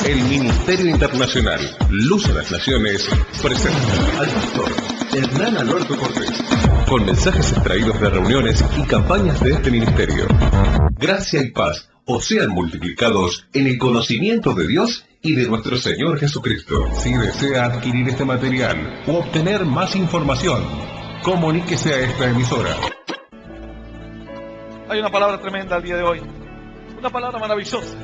El Ministerio Internacional Luz a las Naciones presenta al pastor Hernán Alberto Cortés con mensajes extraídos de reuniones y campañas de este ministerio. Gracia y paz os sean multiplicados en el conocimiento de Dios y de nuestro Señor Jesucristo. Si desea adquirir este material o obtener más información, comuníquese a esta emisora. Hay una palabra tremenda el día de hoy, una palabra maravillosa,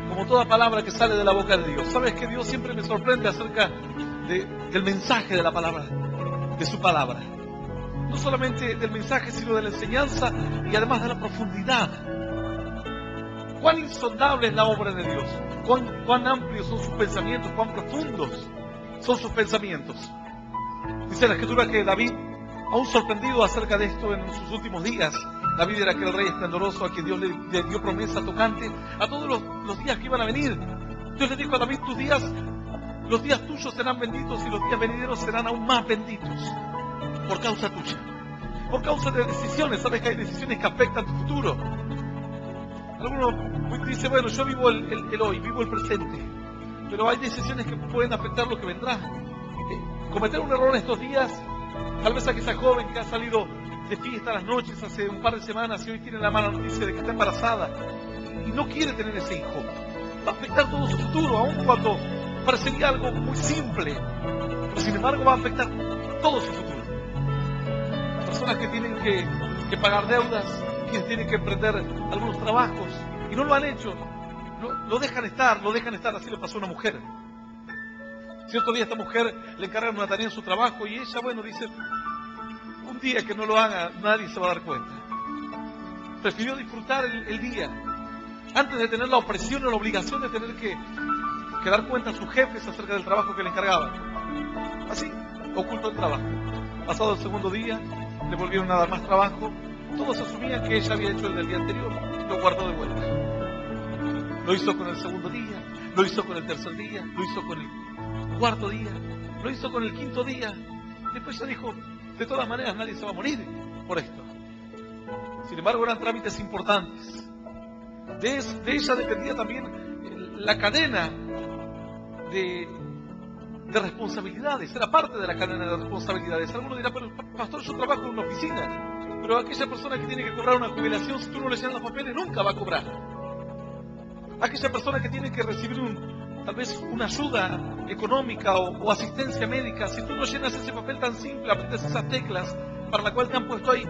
como toda palabra que sale de la boca de Dios. Sabes que Dios siempre me sorprende acerca del mensaje de la palabra, de su palabra. No solamente del mensaje, sino de la enseñanza y además de la profundidad. Cuán insondable es la obra de Dios, cuán amplios son sus pensamientos, cuán profundos son sus pensamientos. Dice la Escritura que David, aún sorprendido acerca de esto en sus últimos días, David era aquel rey esplendoroso a quien Dios le dio promesa tocante a todos los días que iban a venir. Dios le dijo a David, los días tuyos serán benditos y los días venideros serán aún más benditos por causa tuya, por causa de decisiones. Sabes que hay decisiones que afectan tu futuro. Alguno dice, bueno, yo vivo el hoy, vivo el presente, pero hay decisiones que pueden afectar lo que vendrá. Cometer un error estos días, tal vez aquella joven que ha salido de fiesta a las noches hace un par de semanas y hoy tiene la mala noticia de que está embarazada y no quiere tener ese hijo, va a afectar todo su futuro, aun cuando parecería algo muy simple, pero sin embargo va a afectar todo su futuro. Personas que tienen que pagar deudas, quienes tienen que emprender algunos trabajos y no lo han hecho, lo dejan estar, así le pasó a una mujer. Cierto día esta mujer le encargan una tarea en su trabajo y ella, bueno, dice, un día que no lo haga nadie se va a dar cuenta. Prefirió disfrutar el día antes de tener la opresión o la obligación de tener que dar cuenta a sus jefes acerca del trabajo que le encargaban. Así, ocultó el trabajo. Pasado el segundo día, le volvieron a dar más trabajo. Todos asumían que ella había hecho el del día anterior, lo guardó de vuelta. Lo hizo con el segundo día, lo hizo con el tercer día, lo hizo con el cuarto día, lo hizo con el quinto día. Después ella dijo, de todas maneras nadie se va a morir por esto. Sin embargo, eran trámites importantes. De ella dependía también la cadena de responsabilidades, era parte de la cadena de responsabilidades. Alguno dirá, pero pastor, yo trabajo en una oficina, pero aquella persona que tiene que cobrar una jubilación, si tú no le llenas los papeles, nunca va a cobrar. Aquella persona que tiene que recibir tal vez una ayuda económica o asistencia médica, si tú no llenas ese papel tan simple, aprietas esas teclas para la cual te han puesto ahí,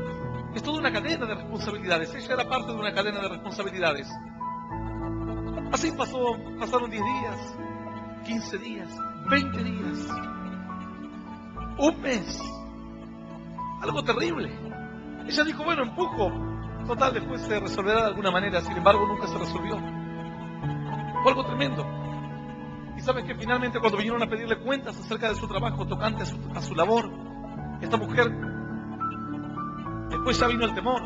es toda una cadena de responsabilidades. Ella era parte de una cadena de responsabilidades. Así pasaron 10 días, 15 días, 20 días, un mes, algo terrible. Ella dijo, bueno, empujo, total, después se resolverá de alguna manera. Sin embargo, nunca se resolvió. Fue algo tremendo. Y sabes que finalmente cuando vinieron a pedirle cuentas acerca de su trabajo tocante a su labor, esta mujer, después ya vino el temor.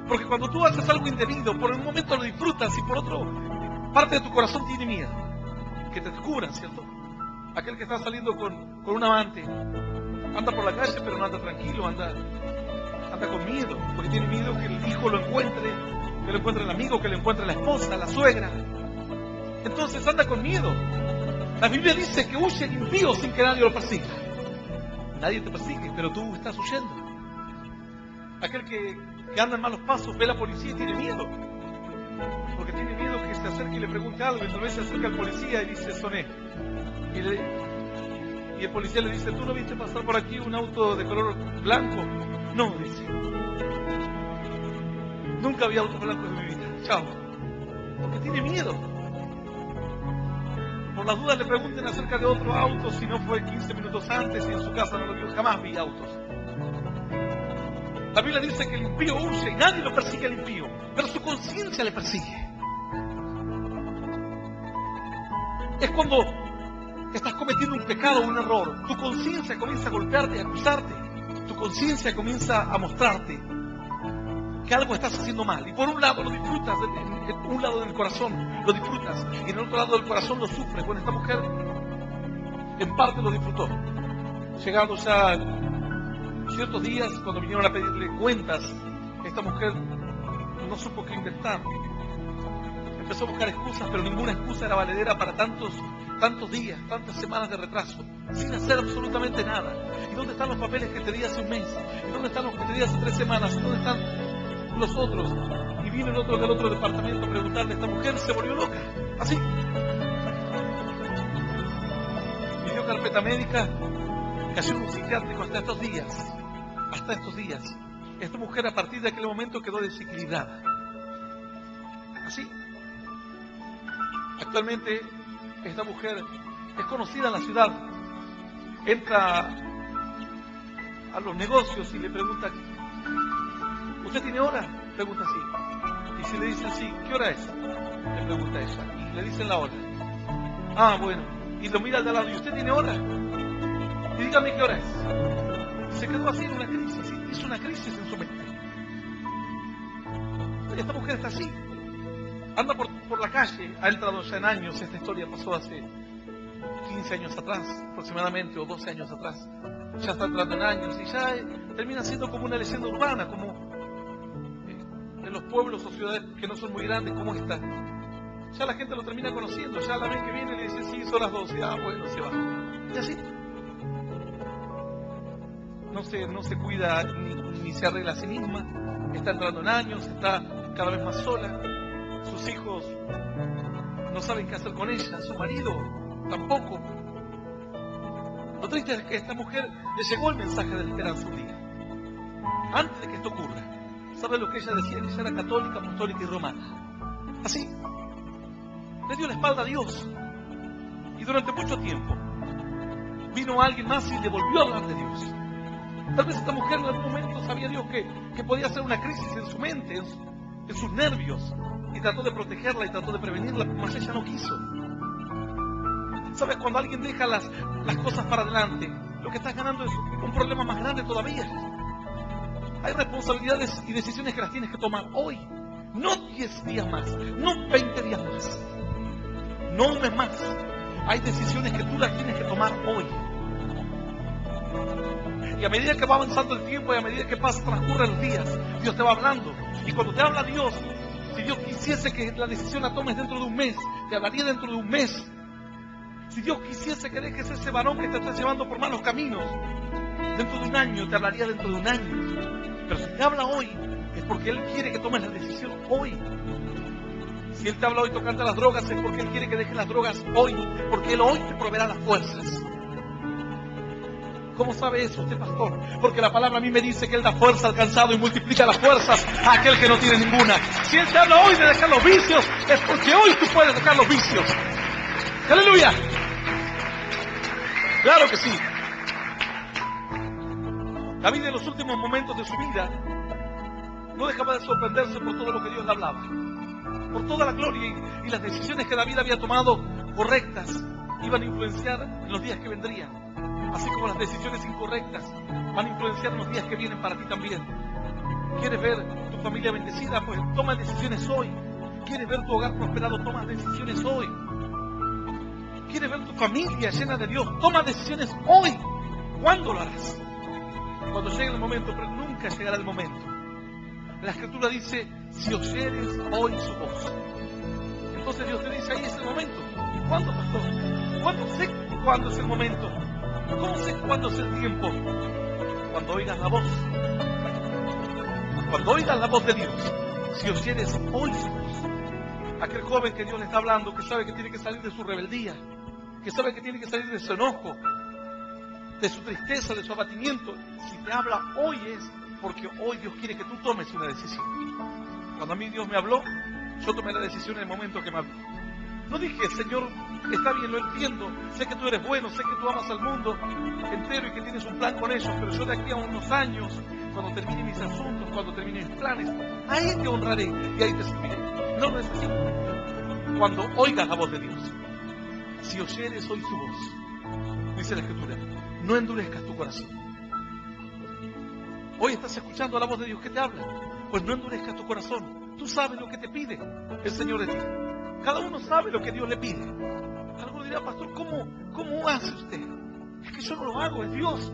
Porque cuando tú haces algo indebido, por un momento lo disfrutas y por otro, parte de tu corazón tiene miedo. Que te descubran, ¿cierto? Aquel que está saliendo con un amante, anda por la calle pero no anda tranquilo, anda con miedo, porque tiene miedo que el hijo lo encuentre, que lo encuentre el amigo, que lo encuentre la esposa, la suegra. Entonces anda con miedo. La Biblia dice que huye el impío sin que nadie lo persiga. Nadie te persigue, pero tú estás huyendo. Aquel que anda en malos pasos ve a la policía y tiene miedo. Porque tiene miedo que se acerque y le pregunte algo. Y tal vez se acerca al policía y dice, soné. Y el policía le dice, ¿tú no viste pasar por aquí un auto de color blanco? No, dice. Nunca había autos blancos en mi vida. Chao. Porque tiene miedo. Por las dudas le pregunten acerca de otro auto, si no fue 15 minutos antes y en su casa no lo vio. Jamás vi autos. La Biblia dice que el impío huye y nadie lo persigue al impío, pero su conciencia le persigue. Es cuando estás cometiendo un pecado o un error, tu conciencia comienza a golpearte y a acusarte. Tu conciencia comienza a mostrarte que algo estás haciendo mal. Y por un lado lo disfrutas, en un lado del corazón lo disfrutas, y en el otro lado del corazón lo sufres. Bueno, esta mujer en parte lo disfrutó. Llegando ya ciertos días, cuando vinieron a pedirle cuentas, esta mujer no supo qué inventar. Empezó a buscar excusas, pero ninguna excusa era valedera para tantos días, tantas semanas de retraso, sin hacer absolutamente nada. ¿Y dónde están los papeles que te di hace un mes? ¿Y dónde están los que te di hace 3 semanas? ¿Y dónde están los otros? Y vino el otro del otro departamento a preguntarle, esta mujer se volvió loca, así. Pidió carpeta médica, cayó en un psiquiátrico hasta estos días. Esta mujer a partir de aquel momento quedó desequilibrada. Así. Actualmente esta mujer es conocida en la ciudad. Entra a los negocios y le pregunta, ¿usted tiene hora? Pregunta así. Y si le dicen sí, ¿qué hora es? Le pregunta ella. Y le dicen la hora. Ah, bueno. Y lo mira al de al lado. ¿Y usted tiene hora? Y dígame qué hora es. Y se quedó así en una crisis. Hizo una crisis en su mente. Y esta mujer está así. Anda por la calle. Ha entrado ya en años. Esta historia pasó hace 15 años atrás, aproximadamente, o 12 años atrás. Ya está entrando en años. Y ya termina siendo como una leyenda urbana, como en los pueblos o ciudades que no son muy grandes como esta. Ya la gente lo termina conociendo. Ya la ven que viene y le dice, sí, son las 12. Ah, bueno, se va. Y así. No se cuida ni se arregla a sí misma. Está entrando en años, está cada vez más sola. Sus hijos no saben qué hacer con ella. Su marido tampoco. Lo triste es que a esta mujer le llegó el mensaje de la esperanza un día. Antes de que esto ocurra. ¿Sabe lo que ella decía? Que ella era católica, apostólica y romana. Así. Le dio la espalda a Dios. Y durante mucho tiempo vino alguien más y le volvió a hablar de Dios. Tal vez esta mujer en algún momento sabía Dios que podía hacer una crisis en su mente, en sus nervios. Y trató de protegerla y trató de prevenirla, mas ella no quiso. ¿Sabes? Cuando alguien deja las cosas para adelante, lo que estás ganando es un problema más grande todavía. Hay responsabilidades y decisiones que las tienes que tomar hoy. No 10 días más, no 20 días más, no un mes más. Hay decisiones que tú las tienes que tomar hoy. Y a medida que va avanzando el tiempo y a medida que transcurren los días, Dios te va hablando. Y cuando te habla Dios, si Dios quisiese que la decisión la tomes dentro de un mes, te hablaría dentro de un mes. Si Dios quisiese que dejes ese varón que te está llevando por malos caminos, dentro de un año, te hablaría dentro de un año. Pero si te habla hoy, es porque Él quiere que tomes la decisión hoy. Si Él te habla hoy tocante a las drogas, es porque Él quiere que dejes las drogas hoy, porque Él hoy te proveerá las fuerzas. ¿Cómo sabe eso usted, pastor? Porque la palabra a mí me dice que Él da fuerza al cansado y multiplica las fuerzas a aquel que no tiene ninguna. Si Él te habla hoy de dejar los vicios, es porque hoy tú puedes dejar los vicios. ¡Aleluya! Claro que sí. David en los últimos momentos de su vida no dejaba de sorprenderse por todo lo que Dios le hablaba. Por toda la gloria y las decisiones que David había tomado correctas iban a influenciar en los días que vendrían. Así como las decisiones incorrectas van a influenciar en los días que vienen para ti también. ¿Quieres ver tu familia bendecida? Pues toma decisiones hoy. ¿Quieres ver tu hogar prosperado? Toma decisiones hoy. ¿Quieres ver tu familia llena de Dios? Toma decisiones hoy. ¿Cuándo lo harás? Cuando llegue el momento, pero nunca llegará el momento. La Escritura dice, si oyeres hoy su voz. Entonces Dios te dice, ahí es el momento. ¿Cuándo, pastor? ¿Cuándo sé cuándo es el momento? ¿Cómo sé cuándo es el tiempo? Cuando oigas la voz. Cuando oigas la voz de Dios. Si oyeres hoy su voz. Aquel joven que Dios le está hablando, que sabe que tiene que salir de su rebeldía, que sabe que tiene que salir de su enojo, de su tristeza, de su abatimiento. Si te habla hoy es porque hoy Dios quiere que tú tomes una decisión. Cuando a mí Dios me habló, yo tomé la decisión en el momento que me habló. No dije, Señor, está bien, lo entiendo, sé que tú eres bueno, sé que tú amas al mundo entero y que tienes un plan con ellos, pero yo de aquí a unos años, cuando termine mis asuntos, cuando termine mis planes, ahí te honraré y ahí te serviré. No, no es así. Cuando oigas la voz de Dios, si oyeres hoy su voz, dice la Escritura, no endurezcas tu corazón. Hoy estás escuchando la voz de Dios que te habla, pues no endurezcas tu corazón. Tú sabes lo que te pide el Señor de ti. Cada uno sabe lo que Dios le pide. Alguno dirá, pastor, ¿cómo hace usted? Es que yo no lo hago, es Dios.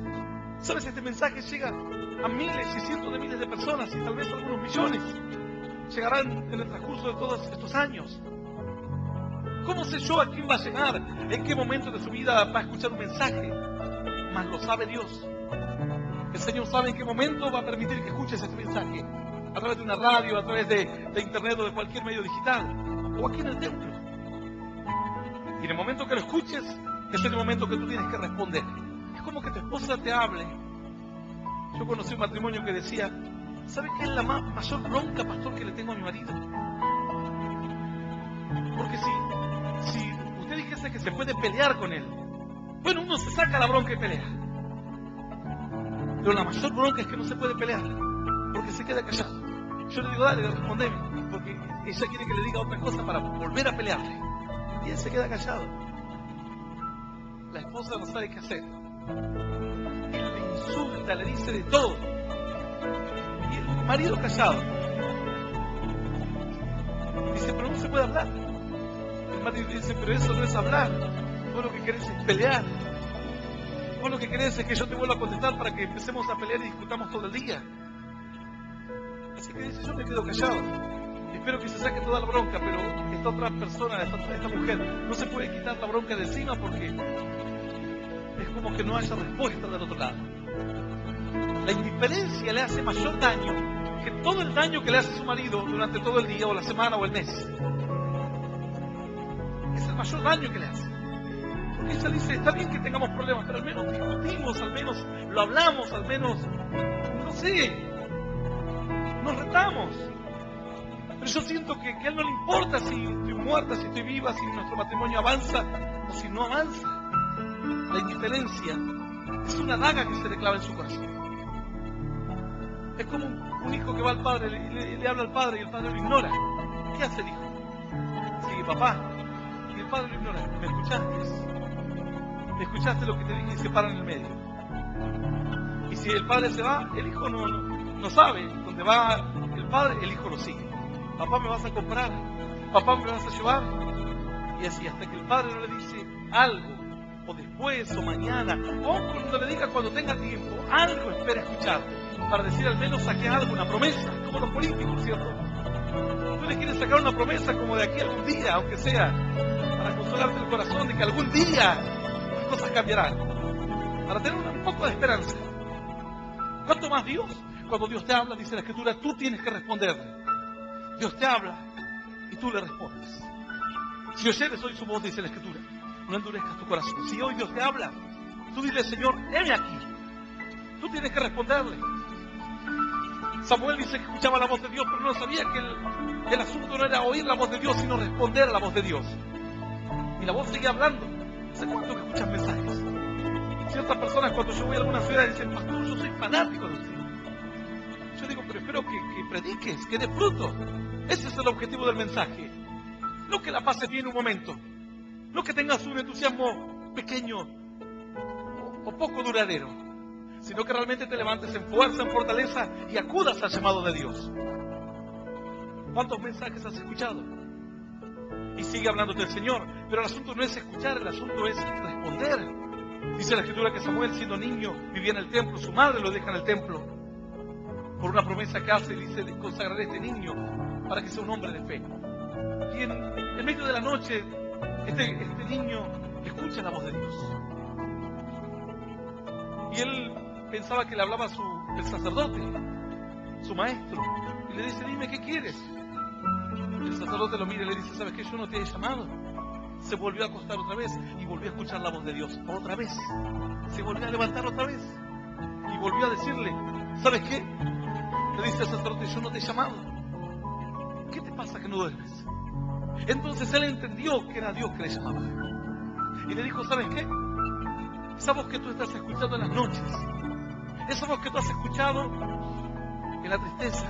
¿Sabes? Este mensaje llega a miles y cientos de miles de personas y tal vez a algunos millones. Llegarán en el transcurso de todos estos años. ¿Cómo sé yo a quién va a llegar? ¿En qué momento de su vida va a escuchar un mensaje? Mas lo sabe Dios. El Señor sabe en qué momento va a permitir que escuches este mensaje. A través de una radio, a través de internet o de cualquier medio digital. O aquí en el templo. Y en el momento que lo escuches, es el momento que tú tienes que responder. Es como que tu esposa te hable. Yo conocí un matrimonio que decía, ¿sabe qué es la mayor bronca, pastor, que le tengo a mi marido? Porque si usted dijese que se puede pelear con él, bueno, uno se saca la bronca y pelea. Pero la mayor bronca es que no se puede pelear, porque se queda callado. Yo le digo, dale, respondeme, porque ella quiere que le diga otra cosa para volver a pelearle. Y él se queda callado. La esposa no sabe qué hacer. Él le insulta, le dice de todo. Y el marido callado. Dice, pero no se puede hablar. El marido dice, pero eso no es hablar. Vos lo que querés es pelear. Vos lo que querés es que yo te vuelva a contestar para que empecemos a pelear y discutamos todo el día. Así que dice, yo me quedo callado. Espero que se saque toda la bronca, pero esta otra persona, esta mujer, no se puede quitar la bronca de encima porque es como que no haya respuesta del otro lado. La indiferencia le hace mayor daño que todo el daño que le hace su marido durante todo el día o la semana o el mes. Es el mayor daño que le hace. Porque ella dice, está bien que tengamos problemas, pero al menos discutimos, al menos lo hablamos, al menos, no sé, nos retamos. Pero yo siento que a él no le importa si estoy muerta, si estoy viva, si nuestro matrimonio avanza o si no avanza. La indiferencia es una daga que se le clava en su corazón. Es como un hijo que va al padre, le habla al padre y el padre lo ignora. ¿Qué hace el hijo? Sigue, papá. Y el padre lo ignora. ¿Me escuchaste? ¿Me escuchaste lo que te dije? Y se para en el medio. Y si el padre se va, el hijo no sabe dónde va el padre, el hijo lo sigue. Papá, ¿me vas a comprar? Papá, ¿me vas a llevar? Y así, hasta que el padre no le dice algo, o después, o mañana, o cuando le diga cuando tenga tiempo, algo espera escuchar, para decir al menos saqué algo, una promesa, como los políticos, ¿cierto? Tú le quieres sacar una promesa como de aquí a algún día, aunque sea, para consolarte el corazón de que algún día las cosas cambiarán, para tener un poco de esperanza. ¿Cuánto más Dios? Cuando Dios te habla, dice la Escritura, tú tienes que responderle. Dios te habla y tú le respondes. Si oyeres hoy su voz, dice la Escritura, no endurezcas tu corazón. Si hoy Dios te habla, tú dile, Señor, heme aquí. Tú tienes que responderle. Samuel dice que escuchaba la voz de Dios, pero no sabía que el asunto no era oír la voz de Dios, sino responder a la voz de Dios. Y la voz sigue hablando. ¿Hace cuánto que escuchas mensajes? Ciertas personas cuando yo voy a alguna ciudad dicen, pastor, yo soy fanático de usted. Yo digo, pero espero que prediques, que dé fruto. Ese es el objetivo del mensaje. No que la pases bien un momento. No que tengas un entusiasmo pequeño o poco duradero. Sino que realmente te levantes en fuerza, en fortaleza y acudas al llamado de Dios. ¿Cuántos mensajes has escuchado? Y sigue hablándote el Señor. Pero el asunto no es escuchar, el asunto es responder. Dice la Escritura que Samuel, siendo niño, vivía en el templo. Su madre lo deja en el templo. Por una promesa que hace, dice, consagraré a este niño para que sea un hombre de fe. Y en medio de la noche, este niño escucha la voz de Dios. Y él pensaba que le hablaba el sacerdote, su maestro. Y le dice, dime, ¿qué quieres? Y el sacerdote lo mira y le dice, ¿sabes qué? Yo no te he llamado. Se volvió a acostar otra vez y volvió a escuchar la voz de Dios otra vez. Se volvió a levantar otra vez y volvió a decirle, ¿sabes qué? Le dice el sacerdote, yo no te he llamado. ¿Qué te pasa que no duermes? Entonces él entendió que era Dios que le llamaba. Y le dijo, ¿sabes qué? Esa voz que tú estás escuchando en las noches, esa voz que tú has escuchado en la tristeza,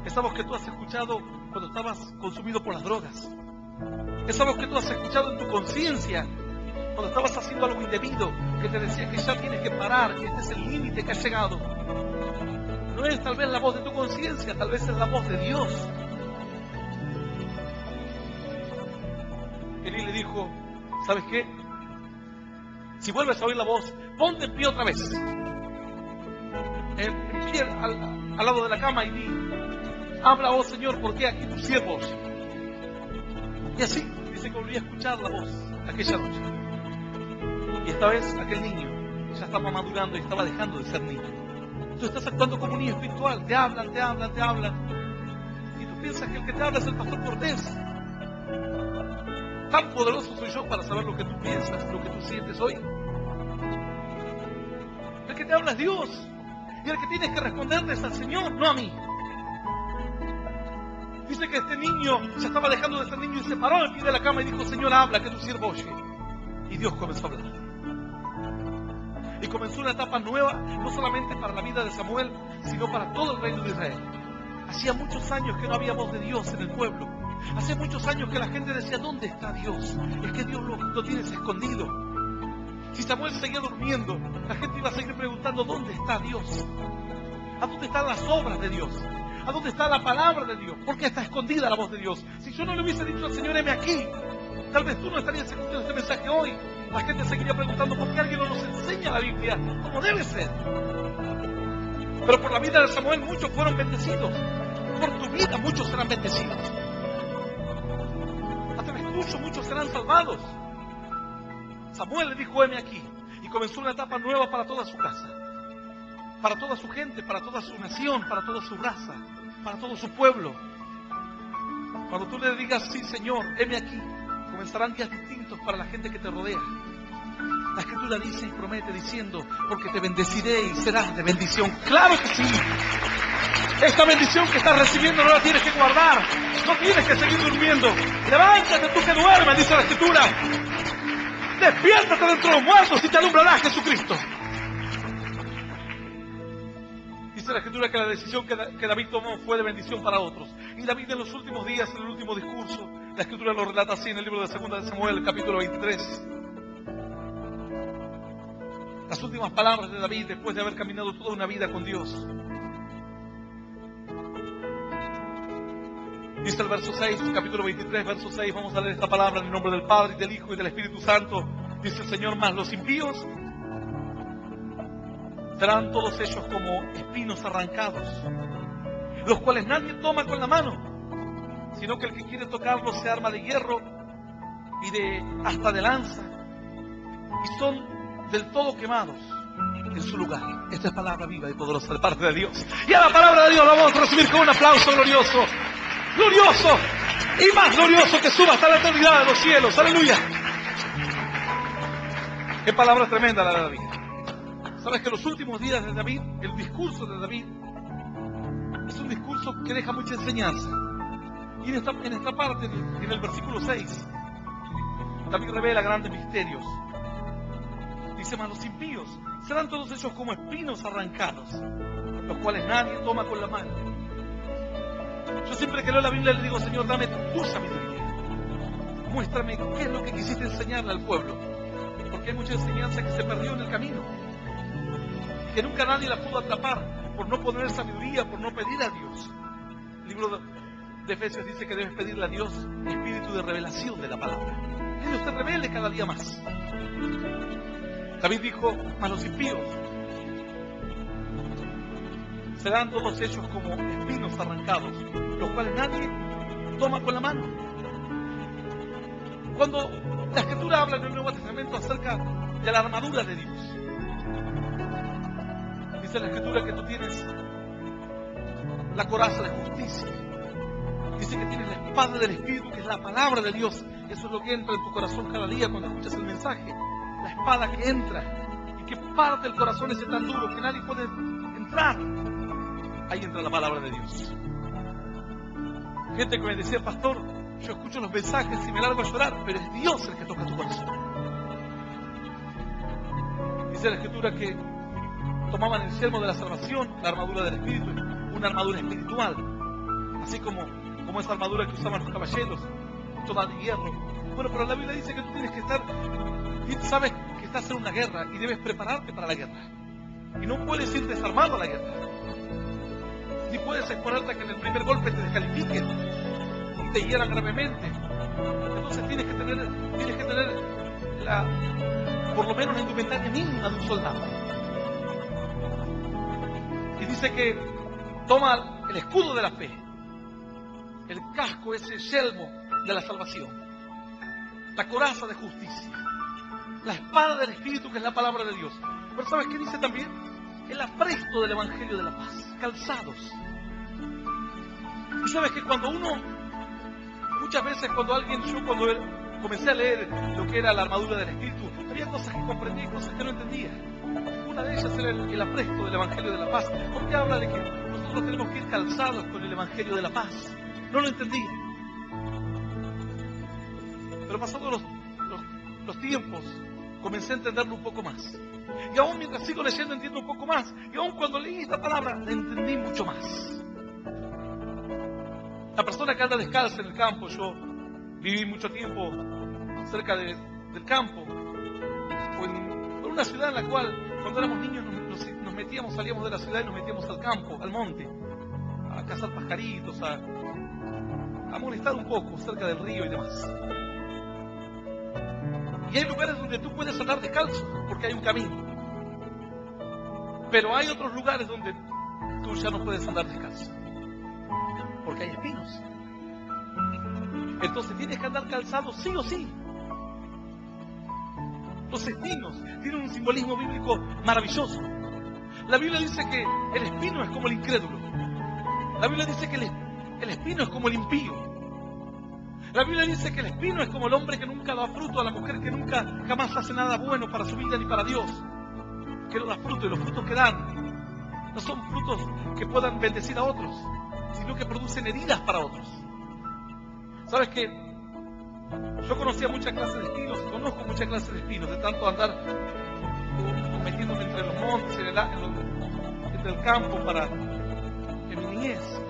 esa voz que tú has escuchado cuando estabas consumido por las drogas, esa voz que tú has escuchado en tu conciencia cuando estabas haciendo algo indebido, que te decía que ya tienes que parar, que este es el límite que has llegado. No es tal vez la voz de tu conciencia, tal vez es la voz de Dios. Elí le dijo, ¿sabes qué? Si vuelves a oír la voz, ponte en pie otra vez. En pie al lado de la cama y di, habla, oh Señor, porque aquí tus siervos. Y así, dice dice que volví a escuchar la voz aquella noche. Y esta vez aquel niño ya estaba madurando y estaba dejando de ser niño. Tú estás actuando como un niño espiritual. Te hablan. Y tú piensas que el que te habla es el pastor Cortés. Tan poderoso soy yo para saber lo que tú piensas, lo que tú sientes hoy. El que te habla es Dios. Y el que tienes que responderle es al Señor, no a mí. Dice que este niño ya estaba dejando de ser niño y se paró al pie de la cama y dijo: Señor, habla, que tu siervo oye. Y Dios comenzó a hablar. Y comenzó una etapa nueva, no solamente para la vida de Samuel, sino para todo el reino de Israel. Hacía muchos años que no había voz de Dios en el pueblo. Hace muchos años que la gente decía: ¿dónde está Dios? Es que Dios lo tienes escondido. Si Samuel seguía durmiendo, la gente iba a seguir preguntando: ¿dónde está Dios? ¿A dónde están las obras de Dios? ¿A dónde está la palabra de Dios? ¿Por qué está escondida la voz de Dios? Si yo no le hubiese dicho al Señor: heme aquí, tal vez tú no estarías escuchando este mensaje hoy. La gente seguiría preguntando: ¿por qué alguien no nos enseña la Biblia como debe ser? Pero por la vida de Samuel muchos fueron bendecidos. Por tu vida muchos serán bendecidos. A través tuyo muchos serán salvados. Samuel le dijo: heme aquí. Y comenzó una etapa nueva para toda su casa, para toda su gente, para toda su nación, para toda su raza, para todo su pueblo. Cuando tú le digas: sí, Señor, heme aquí, comenzarán días distintos para la gente que te rodea. La Escritura dice y promete diciendo: porque te bendeciré y serás de bendición. ¡Claro que sí! Esta bendición que estás recibiendo no la tienes que guardar, no tienes que seguir durmiendo. Levántate tú que duermes, dice la Escritura. Despiértate de entre los muertos y te alumbrará Jesucristo. Dice la Escritura que la decisión que David tomó fue de bendición para otros. Y David en los últimos días, en el último discurso, la Escritura lo relata así en el libro de 2 de Samuel, capítulo 23. Las últimas palabras de David después de haber caminado toda una vida con Dios. Dice el verso 6, capítulo 23, verso 6, vamos a leer esta palabra en el nombre del Padre, y del Hijo, y del Espíritu Santo. Dice el Señor: mas los impíos serán todos ellos como espinos arrancados, los cuales nadie toma con la mano, sino que el que quiere tocarlos se arma de hierro y hasta de lanza, y son del todo quemados en su lugar. Esta es palabra viva y poderosa de parte de Dios. Y a la palabra de Dios la vamos a recibir con un aplauso glorioso. Glorioso y más glorioso que suba hasta la eternidad de los cielos. Aleluya. Qué palabra tremenda la de David. Sabes que los últimos días de David, el discurso de David es un discurso que deja mucha enseñanza. Y en esta parte, en el versículo 6, David revela grandes misterios. Dice: mas los impíos serán todos ellos como espinos arrancados, los cuales nadie toma con la mano. Yo siempre que leo la Biblia le digo: Señor, dame tu sabiduría. Muéstrame qué es lo que quisiste enseñarle al pueblo. Porque hay mucha enseñanza que se perdió en el camino, que nunca nadie la pudo atrapar por no poner sabiduría, por no pedir a Dios. El libro de Efesios dice que debes pedirle a Dios espíritu de revelación de la palabra. Que Dios te revele cada día más. David dijo: mas los impíos serán todos ellos como espinos arrancados, los cuales nadie toma con la mano. Cuando la Escritura habla en el Nuevo Testamento acerca de la armadura de Dios, dice la Escritura que tú tienes la coraza de justicia. Dice que tienes la espada del Espíritu, que es la palabra de Dios. Eso es lo que entra en tu corazón cada día cuando escuchas el mensaje. La espada que entra y que parte el corazón ese tan duro que nadie puede entrar. Ahí entra la palabra de Dios. Gente que me decía: pastor, yo escucho los mensajes y me largo a llorar, pero es Dios el que toca tu corazón. Dice la Escritura que tomaban el yelmo de la salvación, la armadura del Espíritu, una armadura espiritual, así como esa armadura que usaban los caballeros, toda de hierro. Bueno, pero la Biblia dice que tú tienes que estar, sabes que estás en una guerra y debes prepararte para la guerra. Y no puedes ir desarmado a la guerra. Ni puedes exponerte a que en el primer golpe te descalifiquen y te hieran gravemente. Entonces tienes que tener por lo menos la indumentaria mínima de un soldado. Y dice que toma el escudo de la fe, el casco, ese yelmo de la salvación. la coraza de justicia, la espada del Espíritu, que es la palabra de Dios. Pero ¿sabes qué dice también? El apresto del Evangelio de la paz, calzados. Y sabes que cuando uno, muchas veces cuando comencé a leer lo que era la armadura del Espíritu, había cosas que comprendía y cosas que no entendía. Una de ellas era el apresto del Evangelio de la paz, porque habla de que nosotros tenemos que ir calzados con el Evangelio de la paz. No lo entendía. Pero pasados los tiempos, comencé a entenderlo un poco más. Y aún mientras sigo leyendo entiendo un poco más. Y aún cuando leí esta palabra, la entendí mucho más. La persona que anda descalza en el campo, yo viví mucho tiempo cerca del campo, o en una ciudad en la cual cuando éramos niños nos metíamos, salíamos de la ciudad y nos metíamos al campo, al monte, a cazar pajaritos, a molestar un poco cerca del río y demás. Y hay lugares donde tú puedes andar descalzo porque hay un camino. Pero hay otros lugares donde tú ya no puedes andar descalzo porque hay espinos. Entonces tienes que andar calzado sí o sí. Los espinos tienen un simbolismo bíblico maravilloso. La Biblia dice que el espino es como el incrédulo. La Biblia dice que el espino es como el impío. La Biblia dice que el espino es como el hombre que nunca da fruto, a la mujer que nunca jamás hace nada bueno para su vida ni para Dios, que no da fruto, y los frutos que dan no son frutos que puedan bendecir a otros, sino que producen heridas para otros. ¿Sabes qué? Yo conocía muchas clases de espinos, conozco muchas clases de espinos, de tanto andar metiéndome entre los montes, entre el campo en mi niñez.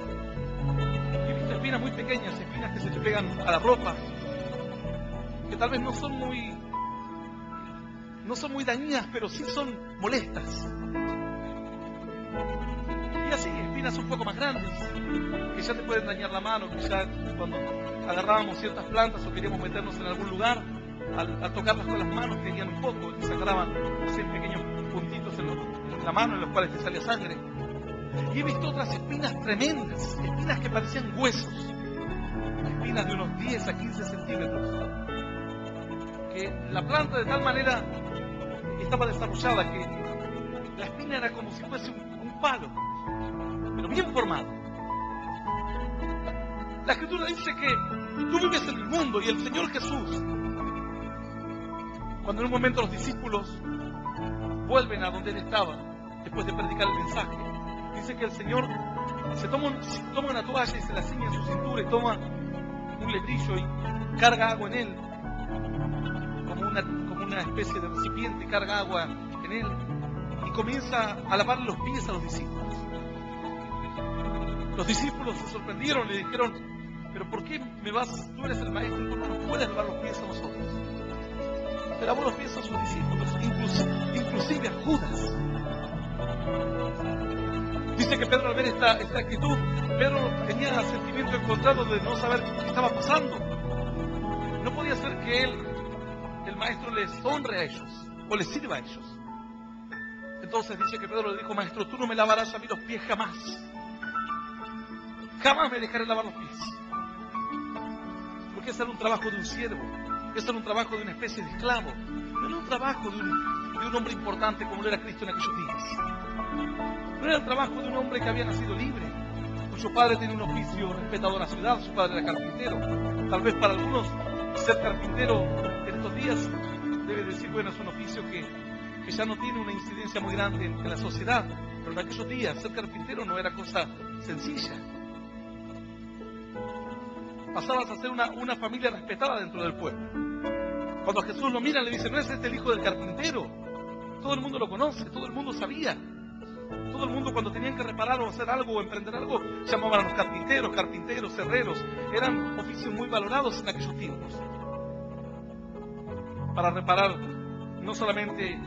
He visto espinas muy pequeñas, espinas que se te pegan a la ropa, que tal vez no son muy dañinas, pero sí son molestas. Y así, espinas un poco más grandes, que ya te pueden dañar la mano, que ya cuando agarrábamos ciertas plantas o queríamos meternos en algún lugar, al tocarlas con las manos caían un poco y se agarraban pequeños puntitos en la mano en los cuales te salía sangre. Y he visto otras espinas tremendas, espinas que parecían huesos, espinas de unos 10 a 15 centímetros, que la planta de tal manera estaba desarrollada que la espina era como si fuese un palo, pero bien formado. La Escritura dice que tú vives en el mundo y el Señor Jesús, cuando en un momento los discípulos vuelven a donde Él estaba, después de predicar el mensaje, dice que el Señor se toma una toalla y se la ciñe en su cintura y toma un lebrillo y carga agua en él, como una especie de recipiente, carga agua en él y comienza a lavarle los pies a los discípulos. Los discípulos se sorprendieron y le dijeron: ¿pero por qué tú eres el maestro y tú no nos puedes lavar los pies a nosotros? Le lavó los pies a sus discípulos, inclusive a Judas. Dice que Pedro, al ver esta actitud, Pedro tenía sentimiento encontrado de no saber qué estaba pasando. No podía ser que el maestro les honre a ellos o les sirva a ellos. Entonces dice que Pedro le dijo: maestro, tú no me lavarás a mí los pies jamás. Jamás me dejaré lavar los pies. Porque ese era un trabajo de un siervo. Ese era un trabajo de una especie de esclavo. No era un trabajo de un hombre importante como lo era Cristo en aquellos días. No era el trabajo de un hombre que había nacido libre, cuyo padre tenía un oficio respetado en la ciudad, su padre era carpintero. Tal vez para algunos ser carpintero en estos días debe decir, bueno, es un oficio que ya no tiene una incidencia muy grande en la sociedad, pero en aquellos días ser carpintero no era cosa sencilla. Pasabas a ser una familia respetada dentro del pueblo. Cuando a Jesús lo miran le dicen: ¿no es este el hijo del carpintero? Todo el mundo lo conoce, todo el mundo sabía. Todo el mundo, cuando tenían que reparar o hacer algo o emprender algo, llamaban a los carpinteros, herreros. Eran oficios muy valorados en aquellos tiempos. Para reparar no solamente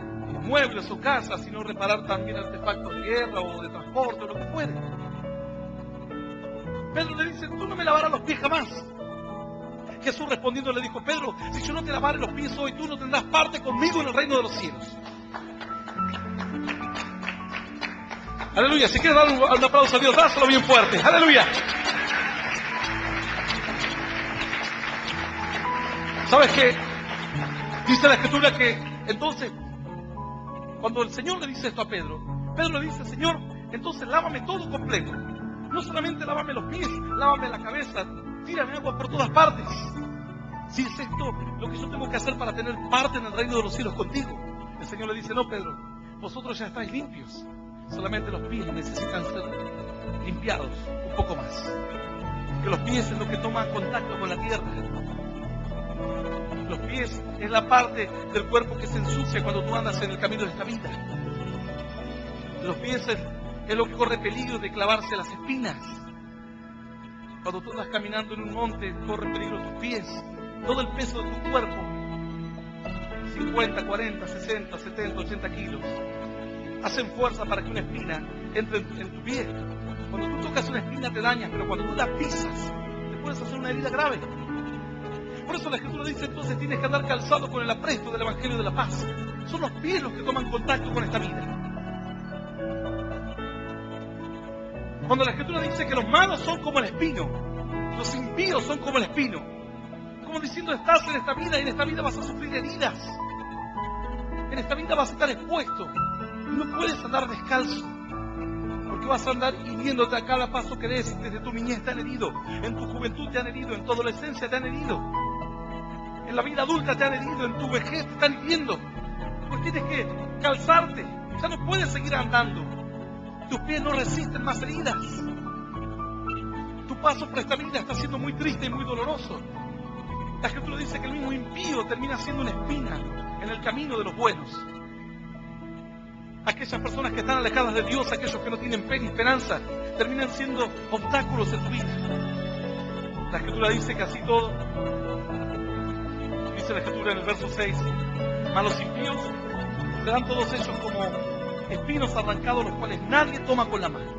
muebles o casas, sino reparar también artefactos de guerra o de transporte o lo que fuere. Pedro le dice: tú no me lavarás los pies jamás. Jesús respondiendo le dijo: Pedro, si yo no te lavare los pies hoy, tú no tendrás parte conmigo en el reino de los cielos. Aleluya. Si quieres dar un aplauso a Dios, dáselo bien fuerte. Aleluya. ¿Sabes qué? Dice la Escritura que entonces, cuando el Señor le dice esto a Pedro, Pedro le dice: Señor, entonces lávame todo completo. No solamente lávame los pies, lávame la cabeza, tírame agua por todas partes. Si es esto lo que yo tengo que hacer para tener parte en el reino de los cielos contigo. El Señor le dice: no, Pedro, vosotros ya estáis limpios. Solamente los pies necesitan ser limpiados un poco más. Que los pies es lo que toman contacto con la tierra. Los pies es la parte del cuerpo que se ensucia cuando tú andas en el camino de esta vida. Los pies es lo que corre peligro de clavarse las espinas. Cuando tú andas caminando en un monte, corre peligro tus pies. Todo el peso de tu cuerpo, 50, 40, 60, 70, 80 kilos, hacen fuerza para que una espina entre en tu pie. Cuando tú tocas una espina te dañas, pero cuando tú la pisas, te puedes hacer una herida grave. Por eso la Escritura dice: entonces tienes que andar calzado con el apresto del Evangelio de la paz. Son los pies los que toman contacto con esta vida. Cuando la Escritura dice que los malos son como el espino, los impíos son como el espino, como diciendo: estás en esta vida y en esta vida vas a sufrir heridas. En esta vida vas a estar expuesto. Y no puedes andar descalzo, porque vas a andar hiriéndote a cada paso que des. Desde tu niñez te han herido, en tu juventud te han herido, en tu adolescencia te han herido, en la vida adulta te han herido, en tu vejez te están hiriendo. Pues tienes que calzarte, ya no puedes seguir andando. Tus pies no resisten más heridas. Tu paso por esta vida está siendo muy triste y muy doloroso. La Escritura dice que el mismo impío termina siendo una espina en el camino de los buenos. Aquellas personas que están alejadas de Dios, aquellos que no tienen fe ni esperanza, terminan siendo obstáculos en tu vida. La Escritura dice que así todo, dice la Escritura en el verso 6, mas los impíos serán todos ellos como espinos arrancados, los cuales nadie toma con la mano.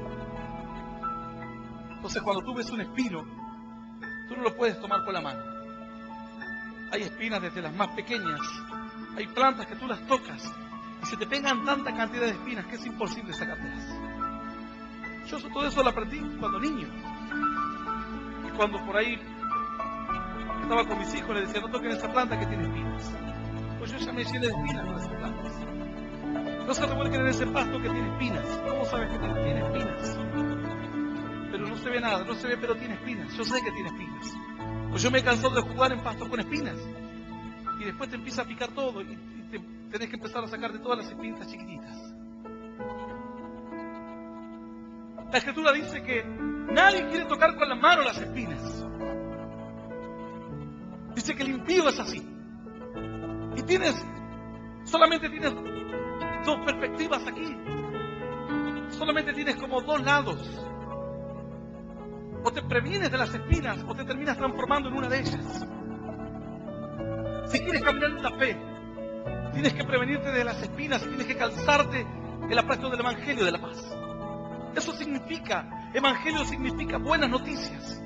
Entonces, cuando tú ves un espino, tú no lo puedes tomar con la mano. Hay espinas desde las más pequeñas. Hay plantas que tú las tocas y se te pegan tanta cantidad de espinas que es imposible sacártelas. Yo todo eso lo aprendí cuando niño. Y cuando por ahí estaba con mis hijos, les decía: no toquen esa planta que tiene espinas. Pues yo ya me llené de espinas con esas plantas. No se revuelquen en ese pasto que tiene espinas. ¿Cómo sabes que tiene espinas? Pero no se ve nada, no se ve, pero tiene espinas. Yo sé que tiene espinas. Pues yo me he cansado de jugar en pastos con espinas. Y después te empieza a picar todo y tenés que empezar a sacar de todas las espinitas chiquititas. La Escritura dice que nadie quiere tocar con la mano las espinas. Dice que el impío es así. Y solamente tienes dos perspectivas aquí. Solamente tienes como dos lados. O te previenes de las espinas o te terminas transformando en una de ellas. Si quieres caminar en la fe, tienes que prevenirte de las espinas y tienes que calzarte el apresto del Evangelio de la paz. Eso significa, Evangelio significa buenas noticias.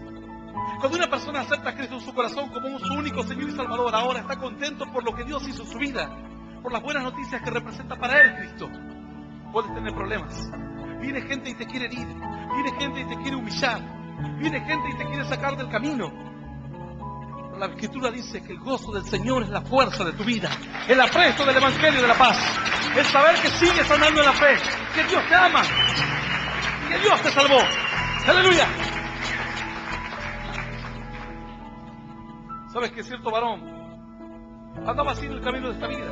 Cuando una persona acepta a Cristo en su corazón como su único Señor y Salvador, ahora está contento por lo que Dios hizo en su vida, por las buenas noticias que representa para él Cristo. Puedes tener problemas. Viene gente y te quiere herir. Viene gente y te quiere humillar. Viene gente y te quiere sacar del camino. Pero la Escritura dice que el gozo del Señor es la fuerza de tu vida. El apresto del Evangelio de la paz. El saber que sigues andando en la fe. Que Dios te ama. Que Dios te salvó. ¡Aleluya! ¿Sabes que cierto varón andaba así en el camino de esta vida?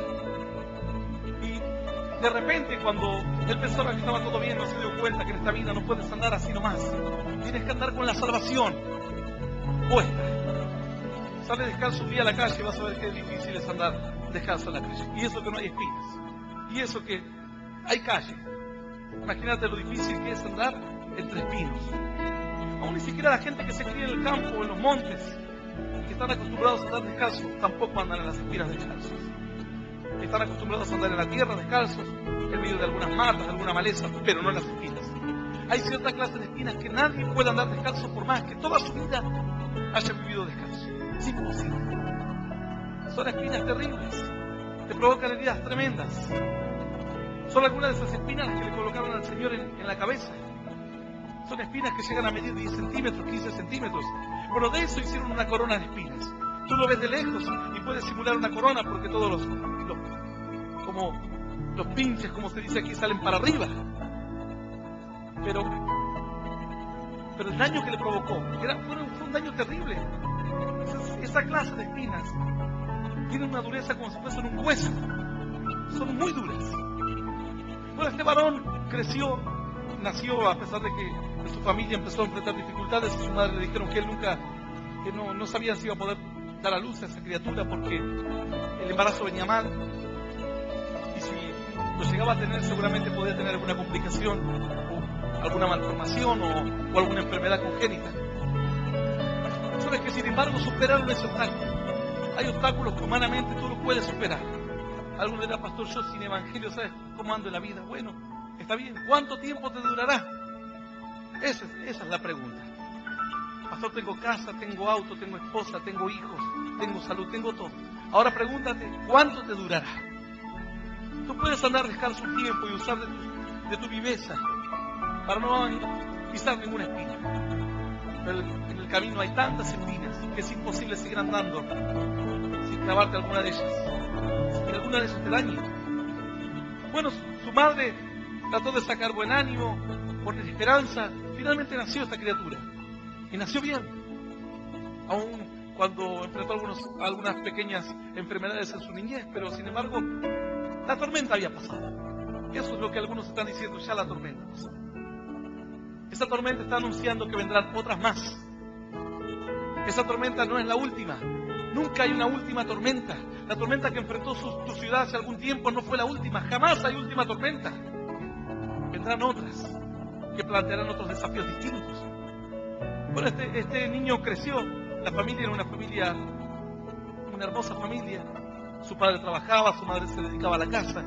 Y de repente, cuando él pensaba que estaba todo bien, no se dio cuenta que en esta vida no puedes andar así nomás. Tienes que andar con la salvación puesta. Sale descalzo un día a la calle y vas a ver qué difícil es andar descalzo en la calle. Y eso que no hay espinas. Y eso que hay calle. Imagínate lo difícil que es andar entre espinos. Aún ni siquiera la gente que se cría en el campo o en los montes, que están acostumbrados a andar descalzos, tampoco andan en las espinas descalzos. Están acostumbrados a andar en la tierra descalzos, en medio de algunas matas, de alguna maleza, pero no en las espinas. Hay cierta clase de espinas que nadie puede andar descalzo por más que toda su vida haya vivido descalzo. Es imposible. Son espinas terribles, te provocan heridas tremendas. Son algunas de esas espinas las que le colocaron al Señor en la cabeza. Son espinas que llegan a medir 10 centímetros, 15 centímetros. Bueno, de eso hicieron una corona de espinas. Tú lo ves de lejos y puedes simular una corona porque todos como los pinches, como se dice aquí, salen para arriba. Pero el daño que le provocó fue un daño terrible. Esa clase de espinas tienen una dureza como si fuesen un hueso. Son muy duras. Bueno, este varón nació a pesar de que su familia empezó a enfrentar dificultades y su madre le dijeron que él no sabía si iba a poder dar a luz a esa criatura porque el embarazo venía mal y si lo llegaba a tener seguramente podía tener alguna complicación o alguna malformación o alguna enfermedad congénita. Sabes que sin embargo superaron ese obstáculo. Hay obstáculos que humanamente tú no puedes superar. Alguno dirá, pastor, yo sin evangelio, ¿sabes cómo ando en la vida? Bueno, está bien. ¿Cuánto tiempo te durará? Esa es la pregunta. Pastor, tengo casa, tengo auto, tengo esposa, tengo hijos, tengo salud, tengo todo. Ahora pregúntate, ¿cuánto te durará? Tú puedes andar descalzo un tiempo y usar de tu viveza para no pisar ninguna espina. Pero en el camino hay tantas espinas que es imposible seguir andando sin clavarte alguna de ellas. Sin alguna de ellas te dañe. Bueno, su madre trató de sacar buen ánimo, poner esperanza. Finalmente nació esta criatura. Y nació bien. Aún cuando enfrentó algunas pequeñas enfermedades en su niñez, pero sin embargo, la tormenta había pasado. Eso es lo que algunos están diciendo, ya la tormenta pasó. Esa tormenta está anunciando que vendrán otras más. Esa tormenta no es la última. Nunca hay una última tormenta. La tormenta que enfrentó tu ciudad hace algún tiempo no fue la última. Jamás hay última tormenta. Vendrán otras que plantearán otros desafíos distintos. Bueno, este niño creció. La familia era una hermosa familia. Su padre trabajaba, su madre se dedicaba a la casa,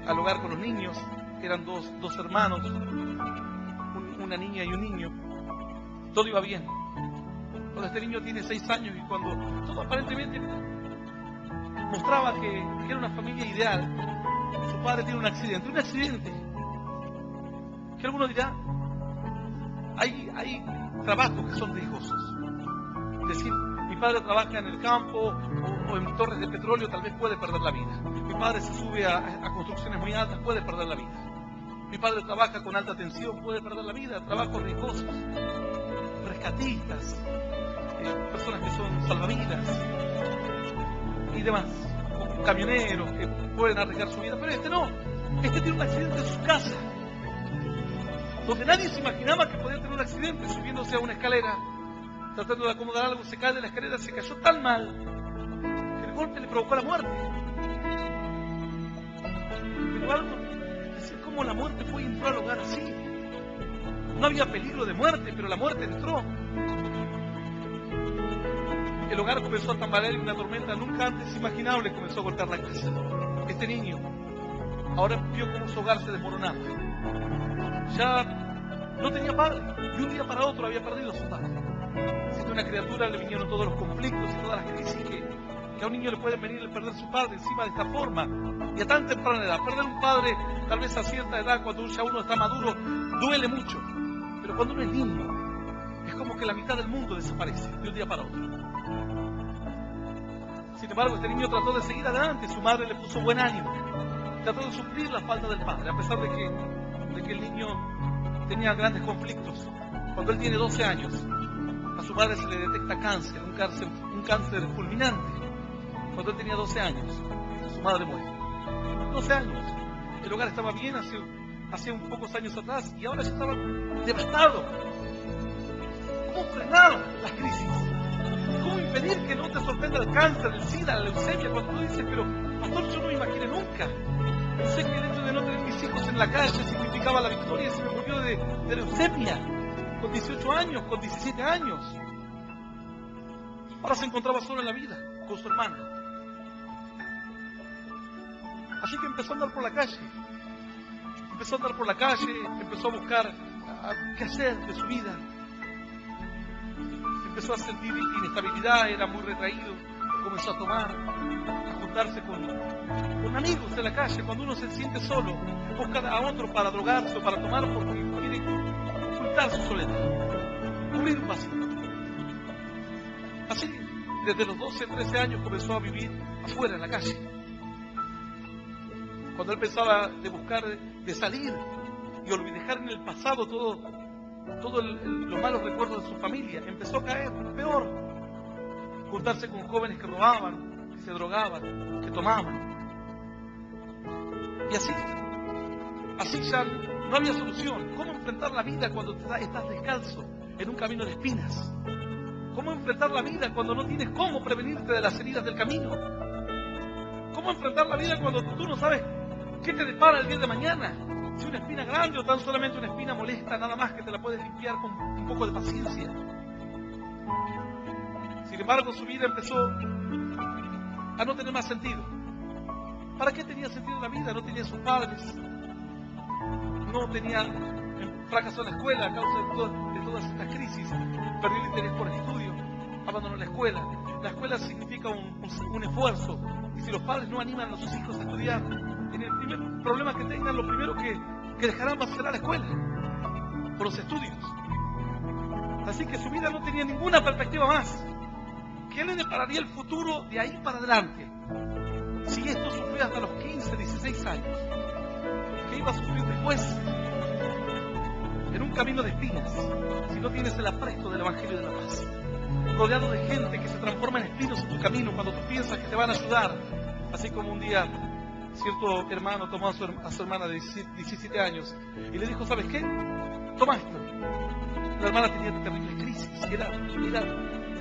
al hogar con los niños. Eran dos hermanos, una niña y un niño. Todo iba bien. Cuando este niño tiene 6 años y cuando todo aparentemente mostraba que era una familia ideal, su padre tiene un accidente. Que alguno dirá, hay trabajos que son riesgosos. Es decir, mi padre trabaja en el campo o en torres de petróleo, tal vez puede perder la vida. Mi padre se sube a construcciones muy altas, puede perder la vida. Mi padre trabaja con alta tensión, puede perder la vida. Trabajos riesgosos, rescatistas, personas que son salvavidas y demás, camioneros que pueden arriesgar su vida. Pero este no, este tiene un accidente en su casa, donde nadie se imaginaba que podía tener un accidente, subiéndose a una escalera, tratando de acomodar algo, se cae de la escalera, se cayó tan mal que el golpe le provocó la muerte. Pero algo, decir cómo la muerte fue y entró al hogar así. No había peligro de muerte, pero la muerte entró. El hogar comenzó a tambalear y una tormenta nunca antes imaginable comenzó a golpear la casa. Este niño ahora vio cómo su hogar se desmoronaba. Ya no tenía padre, y un día para otro había perdido a su padre. Siendo una criatura le vinieron todos los conflictos y todas las crisis que a un niño le pueden venir el perder su padre encima de esta forma y a tan temprana edad. Perder un padre tal vez a cierta edad, cuando ya uno está maduro, duele mucho. Pero cuando uno es niño, es como que la mitad del mundo desaparece de un día para otro. Sin embargo, este niño trató de seguir adelante, su madre le puso buen ánimo, trató de suplir la falta del padre, a pesar de que el niño tenía grandes conflictos. Cuando él tiene 12 años, a su madre se le detecta cáncer, un cáncer fulminante. Cuando él tenía 12 años, su madre muere. 12 años. El hogar estaba bien hace un pocos años atrás y ahora ya estaba devastado. ¿Cómo frenar las crisis? ¿Cómo impedir que no te sorprenda el cáncer, el SIDA, la leucemia? Cuando tú dices, pero pastor, yo no me imaginé nunca. Pensé que el hecho de no tener mis hijos en la calle significaba la victoria y se me murió de leucemia. Con 18 años, con 17 años. Ahora se encontraba solo en la vida, con su hermana. Así que empezó a andar por la calle. Empezó a buscar qué hacer de su vida. Empezó a sentir inestabilidad, era muy retraído. Comenzó a tomar, a juntarse con amigos de la calle. Cuando uno se siente solo, busca a otro para drogarse o para tomar porque quiere ocultar su soledad, cubrir un vacío. Así Desde los 12, 13 años comenzó a vivir afuera, en la calle. Cuando él pensaba de buscar, de salir y dejar en el pasado todos los malos recuerdos de su familia, empezó a caer peor. Juntarse con jóvenes que robaban, que se drogaban, que tomaban. Y así ya no había solución. ¿Cómo enfrentar la vida cuando estás descalzo en un camino de espinas? ¿Cómo enfrentar la vida cuando no tienes cómo prevenirte de las heridas del camino? ¿Cómo enfrentar la vida cuando tú no sabes qué te depara el día de mañana? Si una espina grande o tan solamente una espina molesta, nada más que te la puedes limpiar con un poco de paciencia. Sin embargo, su vida empezó a no tener más sentido. ¿Para qué tenía sentido la vida? No tenía sus padres. No tenía, fracasó en la escuela a causa de todas estas crisis. Perdió el interés por el estudio. Abandonó la escuela. La escuela significa un esfuerzo. Y si los padres no animan a sus hijos a estudiar, en el primer problema que tengan, lo primero que dejarán va a ser la escuela, por los estudios. Así que su vida no tenía ninguna perspectiva más. ¿Qué le depararía el futuro de ahí para adelante? Si esto sufrió hasta los 15, 16 años, ¿qué iba a sufrir después? En un camino de espinas, si no tienes el apresto del Evangelio de la Paz, rodeado de gente que se transforma en espinos en tu camino cuando tú piensas que te van a ayudar, así como un día cierto hermano tomó a su hermana de 17 años y le dijo, ¿sabes qué? Toma esto. La hermana tenía terribles crisis, era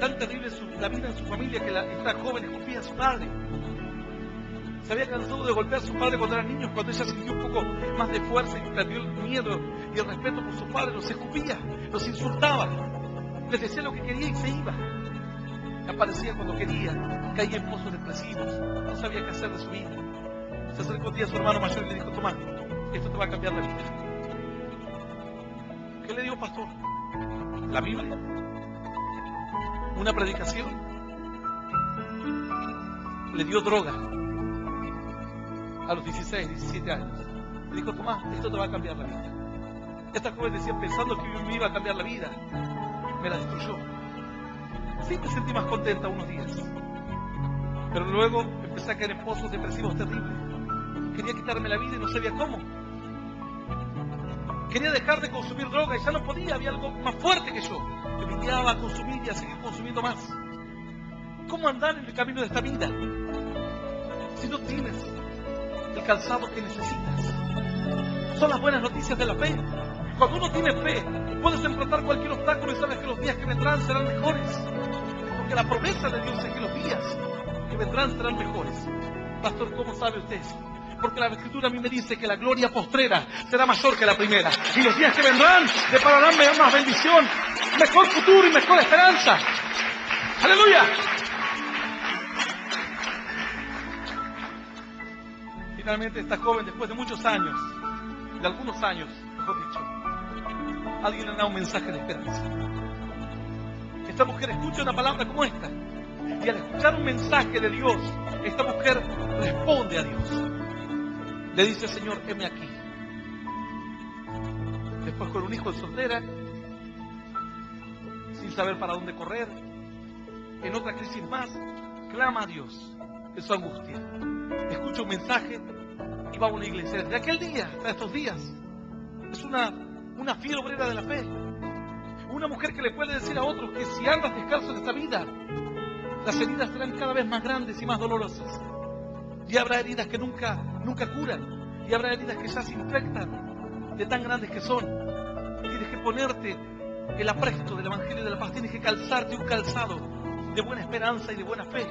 tan terrible la vida en su familia que esta joven escupía a su padre. Se había cansado de golpear a su padre cuando eran niños, cuando ella sintió un poco más de fuerza y perdió el miedo y el respeto por su padre, los escupía, los insultaba, les decía lo que quería y se iba. Aparecía cuando quería, caía en pozos depresivos, no sabía qué hacer de su vida. Se acercó un día a su hermano mayor y le dijo, toma, esto te va a cambiar la vida. ¿Qué le dio, pastor? ¿La Biblia? ¿Una predicación? Le dio droga a los 16, 17 años. Le dijo, toma, esto te va a cambiar la vida. Esta joven decía, pensando que me iba a cambiar la vida, me la destruyó. Sí me sentí más contenta unos días, pero luego empecé a caer en pozos depresivos terribles. Quería quitarme la vida y no sabía cómo. Quería dejar de consumir droga y ya no podía, había algo más fuerte que yo. Me invitaba a consumir y a seguir consumiendo más. ¿Cómo andar en el camino de esta vida si no tienes el calzado que necesitas? Son las buenas noticias de la fe. Cuando uno tiene fe, puedes enfrentar cualquier obstáculo y sabes que los días que vendrán serán mejores. Porque la promesa de Dios es que los días que vendrán serán mejores. Pastor, ¿cómo sabe usted eso? Porque la Escritura a mí me dice que la gloria postrera será mayor que la primera. Y los días que vendrán depararán más bendición, mejor futuro y mejor esperanza. ¡Aleluya! Finalmente esta joven, después de muchos años, de algunos años, mejor dicho, alguien le da un mensaje de esperanza. Esta mujer escucha una palabra como esta. Y al escuchar un mensaje de Dios, esta mujer responde a Dios. Le dice, Señor, heme aquí. Después con un hijo de soltera, sin saber para dónde correr, en otra crisis más, clama a Dios en su angustia. Escucha un mensaje y va a una iglesia. Desde aquel día hasta estos días, es una fiel obrera de la fe. Una mujer que le puede decir a otros que si andas descalzo en esta vida, las heridas serán cada vez más grandes y más dolorosas. Y habrá heridas que nunca curan. Y habrá heridas que ya se infectan de tan grandes que son. Tienes que ponerte el apresto del Evangelio de la Paz. Tienes que calzarte un calzado de buena esperanza y de buena fe,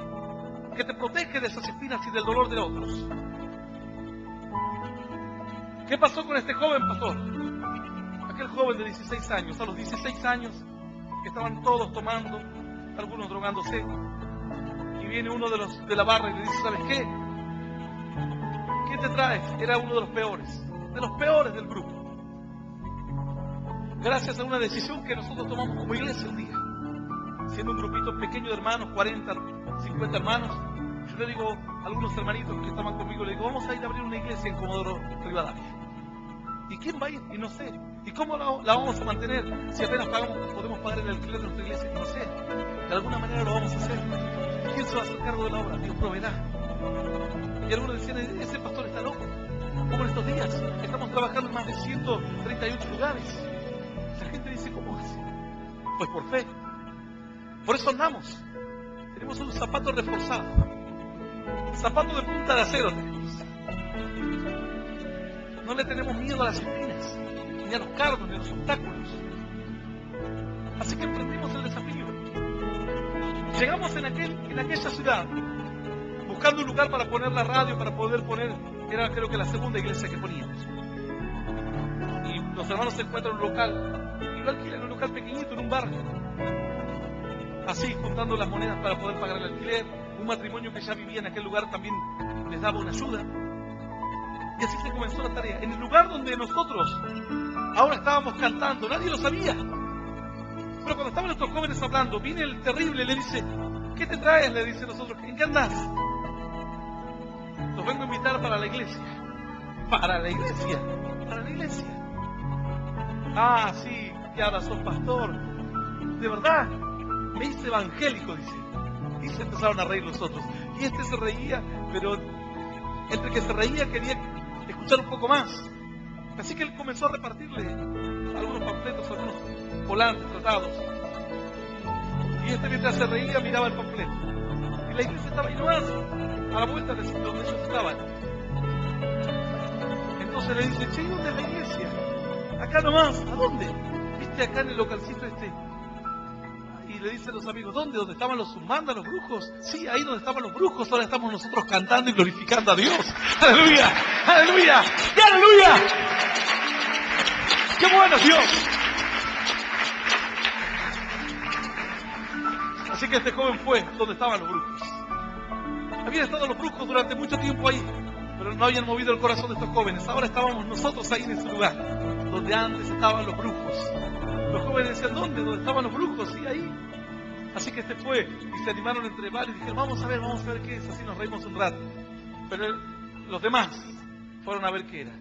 que te protege de esas espinas y del dolor de otros. ¿Qué pasó con este joven, pastor? Aquel joven de 16 años. A los 16 años estaban todos tomando, algunos drogándose. Y viene uno de la barra y le dice, ¿sabes qué? ¿Qué te traes? Era uno de los peores del grupo. Gracias a una decisión que nosotros tomamos como iglesia un día, siendo un grupito pequeño de hermanos, 40, 50 hermanos, yo le digo a algunos hermanitos que estaban conmigo, le digo, vamos a ir a abrir una iglesia en Comodoro Rivadavia. ¿Y quién va a ir? Y no sé. ¿Y cómo la vamos a mantener si apenas podemos pagar el alquiler de nuestra iglesia? No sé. De alguna manera lo vamos a hacer. ¿quién se va a hacer cargo de la obra? Dios proveerá. Y algunos decían, ese pastor está loco. Como en estos días, estamos trabajando en más de 138 lugares. La gente dice, ¿cómo hace? Pues por fe. Por eso andamos. Tenemos un zapato reforzado. Zapato de punta de acero tenemos. No le tenemos miedo a las espinas, ni a los cardos, ni a los obstáculos. Así que emprendimos el desafío. Llegamos en aquella ciudad, buscando un lugar para poner la radio, para poder poner, era creo que la segunda iglesia que poníamos. Y los hermanos se encuentran en un local, y lo alquilan en un local pequeñito, en un barrio. Así, juntando las monedas para poder pagar el alquiler. Un matrimonio que ya vivía en aquel lugar también les daba una ayuda. Y así se comenzó la tarea. En el lugar donde nosotros ahora estábamos cantando, nadie lo sabía. Pero cuando estaban nuestros jóvenes hablando, viene el terrible y le dice, ¿qué te traes? Le dice nosotros, ¿en qué andás? Los vengo a invitar para la iglesia. ¿Para la iglesia? ¿Para la iglesia? Ah, sí, que ahora sos pastor. ¿De verdad? Me hice evangélico, dice. Y se empezaron a reír los otros. Y este se reía, pero entre que se reía quería escuchar un poco más. Así que él comenzó a repartirle algunos panfletos, algunos volantes, tratados. Y este mientras se reía miraba el panfleto. Y la iglesia estaba ahí nomás, a la vuelta de donde ellos estaban. Entonces le dice, che, ¿dónde es la iglesia? Acá nomás, ¿a dónde? ¿Viste acá en el localcito este? Y le dicen los amigos, ¿dónde? ¿Dónde estaban los Umbanda, los brujos? Sí, ahí donde estaban los brujos, ahora estamos nosotros cantando y glorificando a Dios. ¡Aleluya! ¡Aleluya! ¡Y aleluya! ¡Qué bueno es Dios! Así que este joven fue donde estaban los brujos. Habían estado los brujos durante mucho tiempo ahí, pero no habían movido el corazón de estos jóvenes. Ahora estábamos nosotros ahí en ese lugar, donde antes estaban los brujos. Los jóvenes decían, ¿dónde? ¿Dónde estaban los brujos? Sí, ahí. Así que este fue, y se animaron entre varios y dijeron, vamos a ver qué es. Así nos reímos un rato. Pero los demás fueron a ver qué era.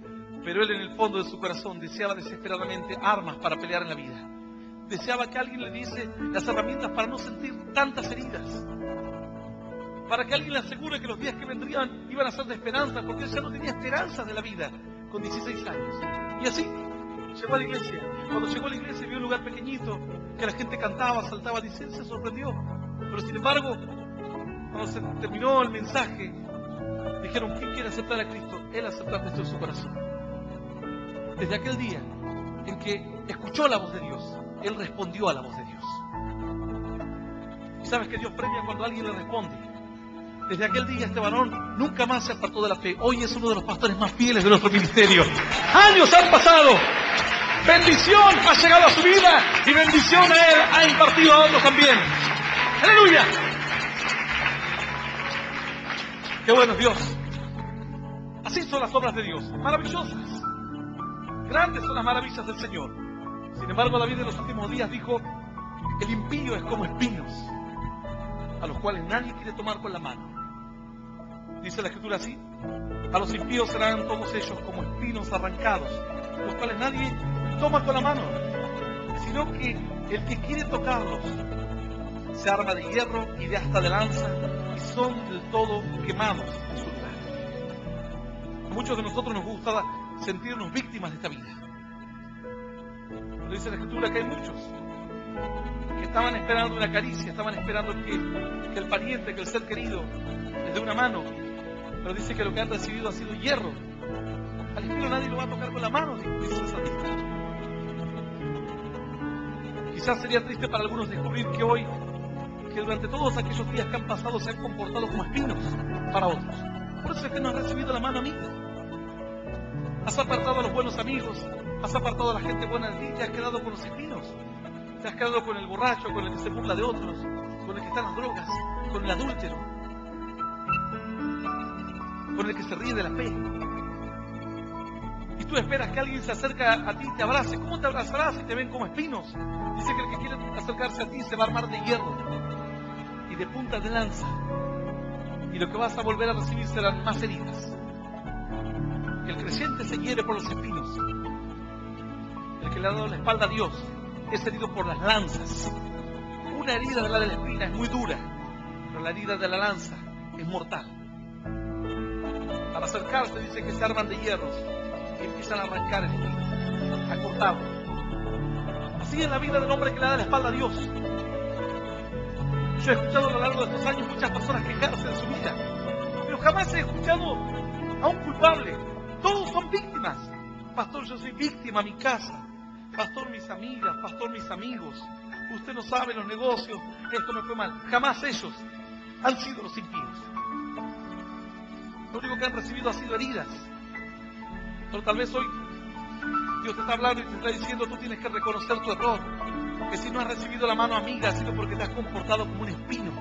Pero él en el fondo de su corazón deseaba desesperadamente armas para pelear en la vida. Deseaba que alguien le diese las herramientas para no sentir tantas heridas. Para que alguien le asegure que los días que vendrían iban a ser de esperanza, porque él ya no tenía esperanzas de la vida con 16 años. Y así llegó a la iglesia. Cuando llegó a la iglesia vio un lugar pequeñito, que la gente cantaba, saltaba, dice, él se sorprendió. Pero sin embargo, cuando se terminó el mensaje, dijeron, ¿quién quiere aceptar a Cristo? Él aceptó a Cristo en su corazón. Desde aquel día en que escuchó la voz de Dios, él respondió a la voz de Dios. Y sabes que Dios premia cuando alguien le responde. Desde aquel día este varón nunca más se apartó de la fe. Hoy es uno de los pastores más fieles de nuestro ministerio. Años han pasado. Bendición ha llegado a su vida y bendición a él ha impartido a otros también. ¡Aleluya! ¡Qué bueno es Dios! Así son las obras de Dios, maravillosas. Grandes son las maravillas del Señor. Sin embargo, David en los últimos días dijo, el impío es como espinos, a los cuales nadie quiere tomar con la mano. Dice la Escritura así, a los impíos serán todos ellos como espinos arrancados, los cuales nadie toma con la mano, sino que el que quiere tocarlos se arma de hierro y de asta de lanza y son del todo quemados en su lugar. A muchos de nosotros nos gusta sentirnos víctimas de esta vida. Pero dice la Escritura que hay muchos que estaban esperando una caricia, estaban esperando que el pariente, que el ser querido les dé una mano, pero dice que lo que han recibido ha sido hierro. Al espíritu nadie lo va a tocar con la mano, dice el salmista. Quizás sería triste para algunos descubrir que hoy, que durante todos aquellos días que han pasado se han comportado como espinos para otros. Por eso es que no has recibido la mano amiga. Has apartado a los buenos amigos, has apartado a la gente buena de ti, te has quedado con los espinos. Te has quedado con el borracho, con el que se burla de otros, con el que está en las drogas, con el adúltero, con el que se ríe de la fe. Y tú esperas que alguien se acerque a ti y te abrace. ¿Cómo te abrazarás si te ven como espinos? Dice que el que quiere acercarse a ti se va a armar de hierro y de punta de lanza. Y lo que vas a volver a recibir serán más heridas. El creyente se hiere por los espinos. El que le ha dado la espalda a Dios es herido por las lanzas. Una herida de la espina es muy dura, pero la herida de la lanza es mortal. Para acercarse dice que se arman de hierros y empiezan a arrancar el espino, a cortarlo. Así es la vida del hombre que le da la espalda a Dios. Yo he escuchado a lo largo de estos años muchas personas quejarse de su vida, pero jamás he escuchado a un culpable. Todos son víctimas. Pastor, yo soy víctima, mi casa. Pastor, mis amigas. Pastor, mis amigos. Usted no sabe los negocios. Esto me fue mal. Jamás ellos han sido los impíos. Lo único que han recibido ha sido heridas. Pero tal vez hoy Dios te está hablando y te está diciendo: tú tienes que reconocer tu error. Que si no has recibido la mano amiga ha sido porque te has comportado como un espino.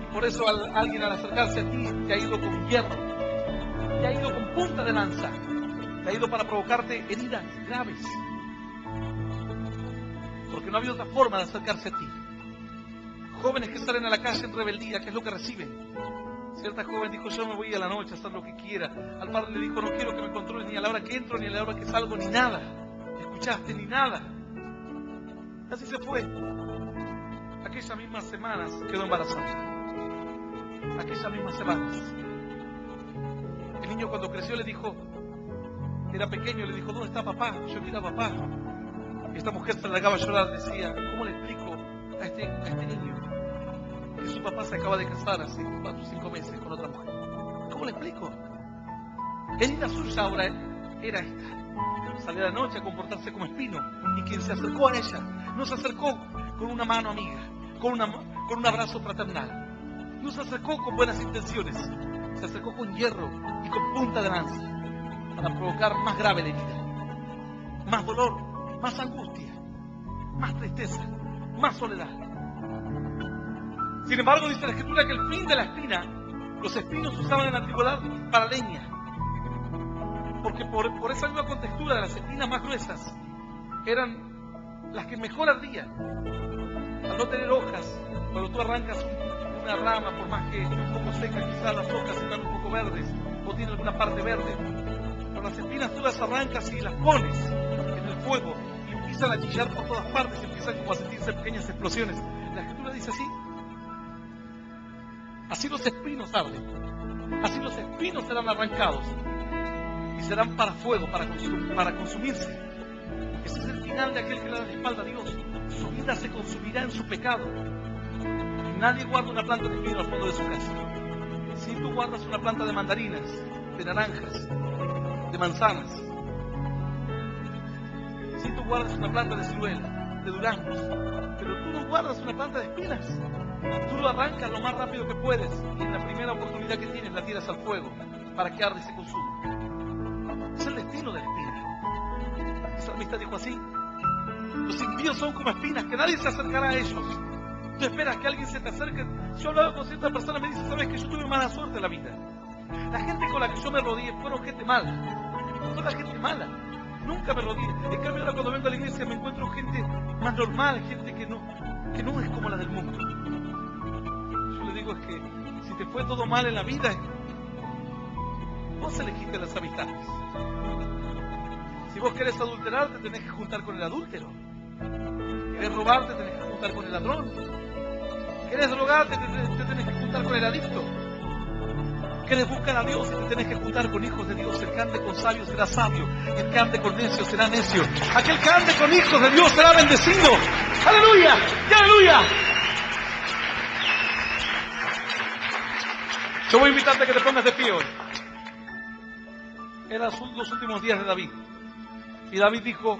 Y por eso alguien al acercarse a ti te ha ido con hierro, te ha ido con punta de lanza, te ha ido para provocarte heridas graves. Porque no ha habido otra forma de acercarse a ti. Jóvenes que salen a la calle en rebeldía, ¿qué es lo que reciben? Cierta joven dijo: yo me voy a la noche a hacer lo que quiera. Al padre le dijo: no quiero que me controles ni a la hora que entro, ni a la hora que salgo, ni nada. ¿Escuchaste? Ni nada. Así se fue. Aquellas mismas semanas quedó embarazada. Aquellas mismas semanas. El niño cuando creció le dijo, era pequeño, le dijo: ¿dónde está papá? Yo quiero a papá. Y esta mujer se largaba a llorar, decía: ¿cómo le explico a este niño que su papá se acaba de casar hace 4 o 5 meses con otra mujer? ¿Cómo le explico? Herida suya ahora era esta: salir a la noche a comportarse como espino. Y quien se acercó a ella no se acercó con una mano amiga, con un abrazo fraternal, no se acercó con buenas intenciones, se acercó con hierro y con punta de lanza para provocar más grave la herida, más dolor, más angustia, más tristeza, más soledad. Sin embargo, dice la Escritura que el fin de la espina, los espinos se usaban en la antigüedad para leña, porque por esa misma contextura de las espinas más gruesas eran las que mejor ardían. Al no tener hojas, cuando tú arrancas una rama, por más que esté un poco seca, quizás las hojas están un poco verdes o tiene alguna parte verde, pero las espinas tú las arrancas y las pones en el fuego y empiezan a chillar por todas partes, empiezan como a sentirse pequeñas explosiones. La Escritura dice así: así los espinos arden, así los espinos serán arrancados y serán para fuego, para consumirse. Ese es el final de aquel que le da la espalda a Dios. Su vida se consumirá en su pecado. Nadie guarda una planta de espino al fondo de su casa. Si tú guardas una planta de mandarinas, de naranjas, de manzanas, si tú guardas una planta de ciruela, de duraznos, pero tú no guardas una planta de espinas, tú lo arrancas lo más rápido que puedes y en la primera oportunidad que tienes la tiras al fuego para que arde y se consuma. Es el destino de la espina. El salmista dijo así: los impíos son como espinas, que nadie se acercará a ellos. Tú esperas que alguien se te acerque. Yo hablaba con cierta persona y me dice: sabes que yo tuve mala suerte en la vida. La gente con la que yo me rodeé fueron gente mala. Toda gente mala. Nunca me rodeé. En cambio ahora cuando vengo a la iglesia me encuentro gente más normal, gente que no es como la del mundo. Yo le digo: es que si te fue todo mal en la vida, vos elegiste las amistades. Si vos querés adulterar, te tenés que juntar con el adúltero. Querés robar, te tenés que juntar con el ladrón. Querés drogarte, te tenés que juntar con el adicto. Querés buscar a Dios y te tenés que juntar con hijos de Dios. El que ande con sabios será sabio, el que ande con necios será necio. Aquel que ande con hijos de Dios será bendecido. ¡Aleluya! ¡Y aleluya! Yo voy a invitarte a que te pongas de pie hoy. Eran los últimos días de David. Y David dijo: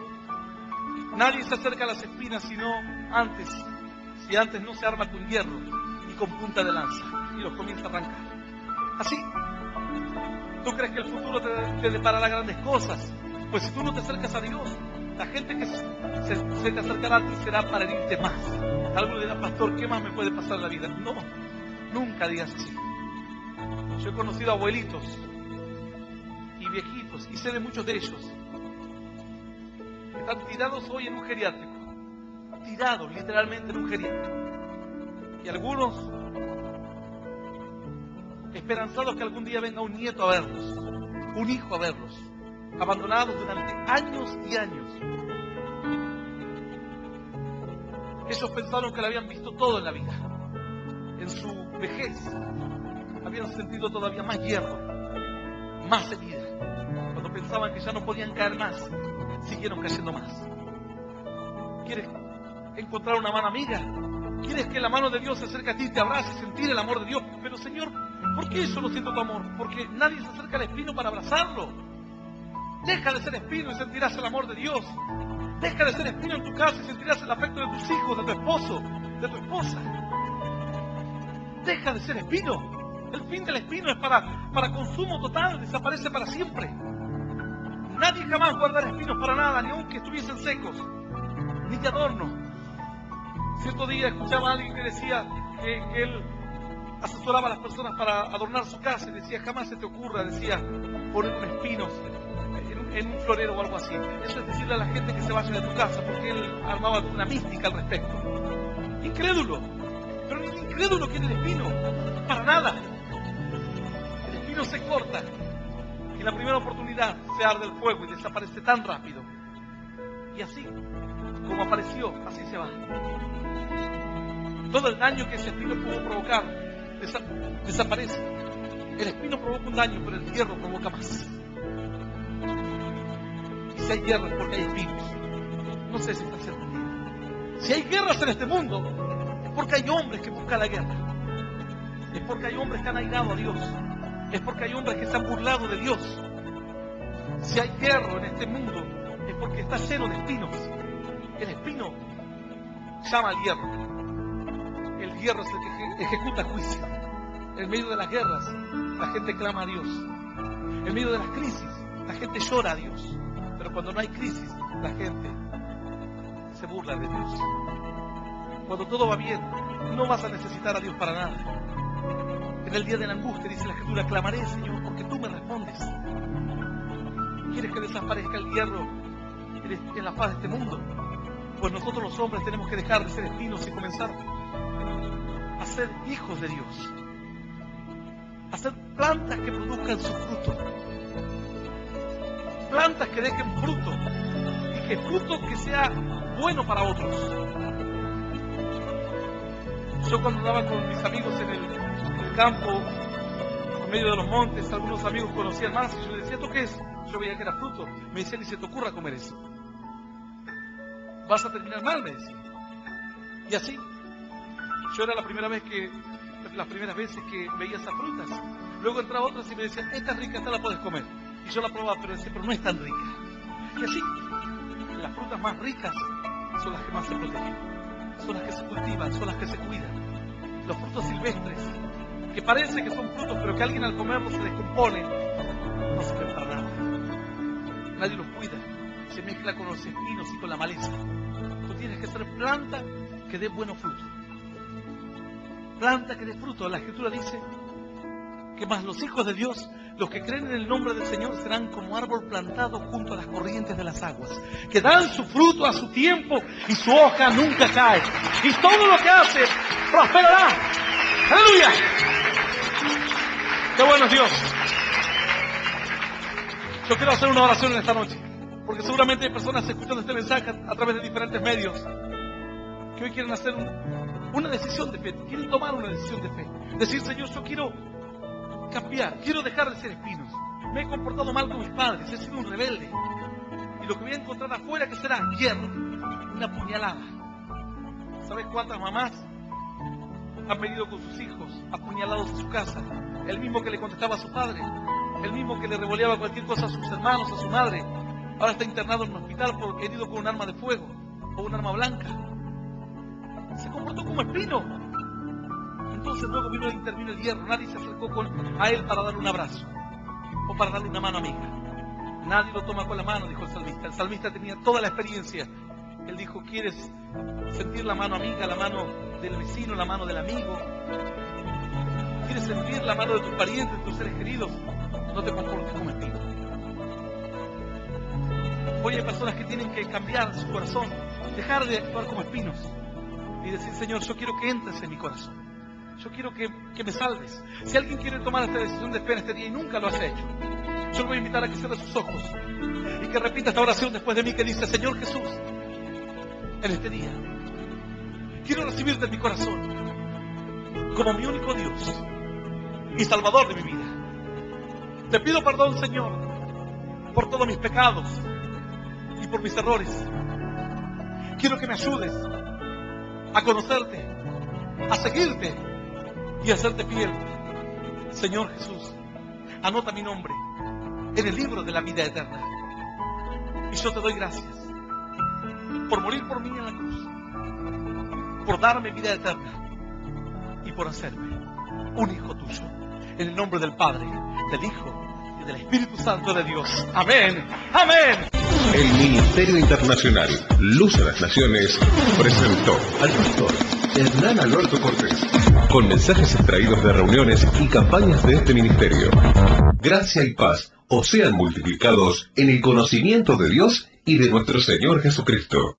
nadie se acerca a las espinas sino antes, si antes no se arma con hierro y con punta de lanza y los comienza a arrancar. Así. ¿Tú crees que el futuro te deparará grandes cosas? Pues si tú no te acercas a Dios, la gente que se te acercará a ti será para herirte más. Alguno dirá: pastor, ¿qué más me puede pasar en la vida? No, nunca digas así. Yo he conocido abuelitos y viejitos, y sé de muchos de ellos, que están tirados hoy en un geriátrico. Tirados literalmente en un geriátrico. Y algunos esperanzados que algún día venga un nieto a verlos, un hijo a verlos, abandonados durante años y años. Ellos pensaron que lo habían visto todo en la vida. en su vejez habían sentido todavía más hierro, más herida. Cuando pensaban que ya no podían caer más, siguieron cayendo más. ¿Quieres encontrar una mano amiga? ¿Quieres que la mano de Dios se acerque a ti y te abrace y sentir el amor de Dios? Pero Señor, ¿por qué yo no siento tu amor? Porque nadie se acerca al espino para abrazarlo. Deja de ser espino y sentirás el amor de Dios. Deja de ser espino en tu casa y sentirás el afecto de tus hijos, de tu esposo, de tu esposa. Deja de ser espino. El fin del espino es para consumo total, desaparece para siempre. Nadie jamás guardará espinos para nada, ni aunque estuviesen secos, ni de adorno. Cierto día escuchaba a alguien que decía que él asesoraba a las personas para adornar su casa y decía, jamás se te ocurra, decía, poner unos espinos en un florero o algo así. Eso es decirle a la gente que se vaya de tu casa, porque él armaba una mística al respecto. Incrédulo, pero ni incrédulo quiere el espino, para nada. El espino se corta y en la primera oportunidad se arde el fuego y desaparece tan rápido. Y así, como apareció, así se va. Todo el daño que ese espino pudo provocar desaparece. El espino provoca un daño, pero el hierro provoca más. Y si hay guerras porque hay espinos, no sé si está entendido. Si hay guerras en este mundo, es porque hay hombres que buscan la guerra. Es porque hay hombres que han airado a Dios. Es porque hay hombres que se han burlado de Dios. Si hay hierro en este mundo, es porque está lleno de espinos. El espino llama al hierro. El hierro es el que ejecuta juicio. En medio de las guerras, la gente clama a Dios. En medio de las crisis, la gente llora a Dios. Pero cuando no hay crisis, la gente se burla de Dios. Cuando todo va bien, no vas a necesitar a Dios para nada. En el día de la angustia, dice la Escritura, clamaré, Señor, porque tú me respondes. ¿Quieres que desaparezca el hierro en la faz de este mundo? Pues nosotros los hombres tenemos que dejar de ser espinos y comenzar a ser hijos de Dios. A ser plantas que produzcan su fruto. Plantas que dejen fruto. Y que fruto que sea bueno para otros. Yo cuando andaba con mis amigos en el campo, en medio de los montes, algunos amigos conocían más y yo les decía, ¿esto qué es? Yo veía que era fruto. Me decían, ni se te ocurra comer eso. Vas a terminar mal, me decían. Y así, yo era las primeras veces que veía esas frutas. Luego entraba otras y me decían, esta es rica, esta la puedes comer. Y yo la probaba, pero decía, pero no es tan rica. Y así, las frutas más ricas son las que más se protegen. Son las que se cultivan, son las que se cuidan. Los frutos silvestres, que parece que son frutos, pero que alguien al comerlos se descompone, no sirven para nada. Nadie los cuida, se mezcla con los espinos y con la maleza. Tú tienes que ser planta que dé buenos frutos. Planta que dé fruto. La Escritura dice que más los hijos de Dios, los que creen en el nombre del Señor, serán como árbol plantado junto a las corrientes de las aguas, que dan su fruto a su tiempo y su hoja nunca cae. Y todo lo que hace prosperará. ¡Aleluya! ¡Qué bueno es Dios! Yo quiero hacer una oración en esta noche, porque seguramente hay personas escuchando este mensaje a través de diferentes medios que hoy quieren hacer una decisión de fe, quieren tomar una decisión de fe. Decir, Señor, yo quiero cambiar, quiero dejar de ser espinos. Me he comportado mal con mis padres, he sido un rebelde. Y lo que voy a encontrar afuera, que será hierro, una puñalada. ¿Sabes cuántas mamás han venido con sus hijos apuñalados en su casa? El mismo que le contestaba a su padre, el mismo que le revoleaba cualquier cosa a sus hermanos, a su madre. Ahora está internado en un hospital por herido con un arma de fuego o un arma blanca. Se comportó como espino. Entonces luego intervino el hierro. Nadie se acercó a él para darle un abrazo o para darle una mano amiga. Nadie lo toma con la mano, dijo el salmista. El salmista tenía toda la experiencia. Él dijo, ¿quieres sentir la mano amiga, la mano del vecino, la mano del amigo? ¿Quieres sentir la mano de tus parientes, de tus seres queridos? No te comportes como espino. Hoy hay personas que tienen que cambiar su corazón, dejar de actuar como espinos y decir, Señor, yo quiero que entres en mi corazón. Yo quiero que me salves. Si alguien quiere tomar esta decisión de fe en este día y nunca lo has hecho, yo le voy a invitar a que cierre sus ojos y que repita esta oración después de mí, que dice, Señor Jesús, en este día quiero recibirte en mi corazón. como mi único Dios y Salvador de mi vida. Te pido perdón, Señor, por todos mis pecados y por mis errores. Quiero que me ayudes a conocerte, a seguirte y a serte fiel. Señor Jesús, anota mi nombre en el libro de la vida eterna. Y yo te doy gracias por morir por mí en la cruz, por darme vida eterna y por hacerme un hijo tuyo. En el nombre del Padre, del Hijo y del Espíritu Santo de Dios. Amén. Amén. El Ministerio Internacional Luz a las Naciones presentó al pastor Hernán Alberto Cortés con mensajes extraídos de reuniones y campañas de este ministerio. Gracia y paz os sean multiplicados en el conocimiento de Dios y de nuestro Señor Jesucristo.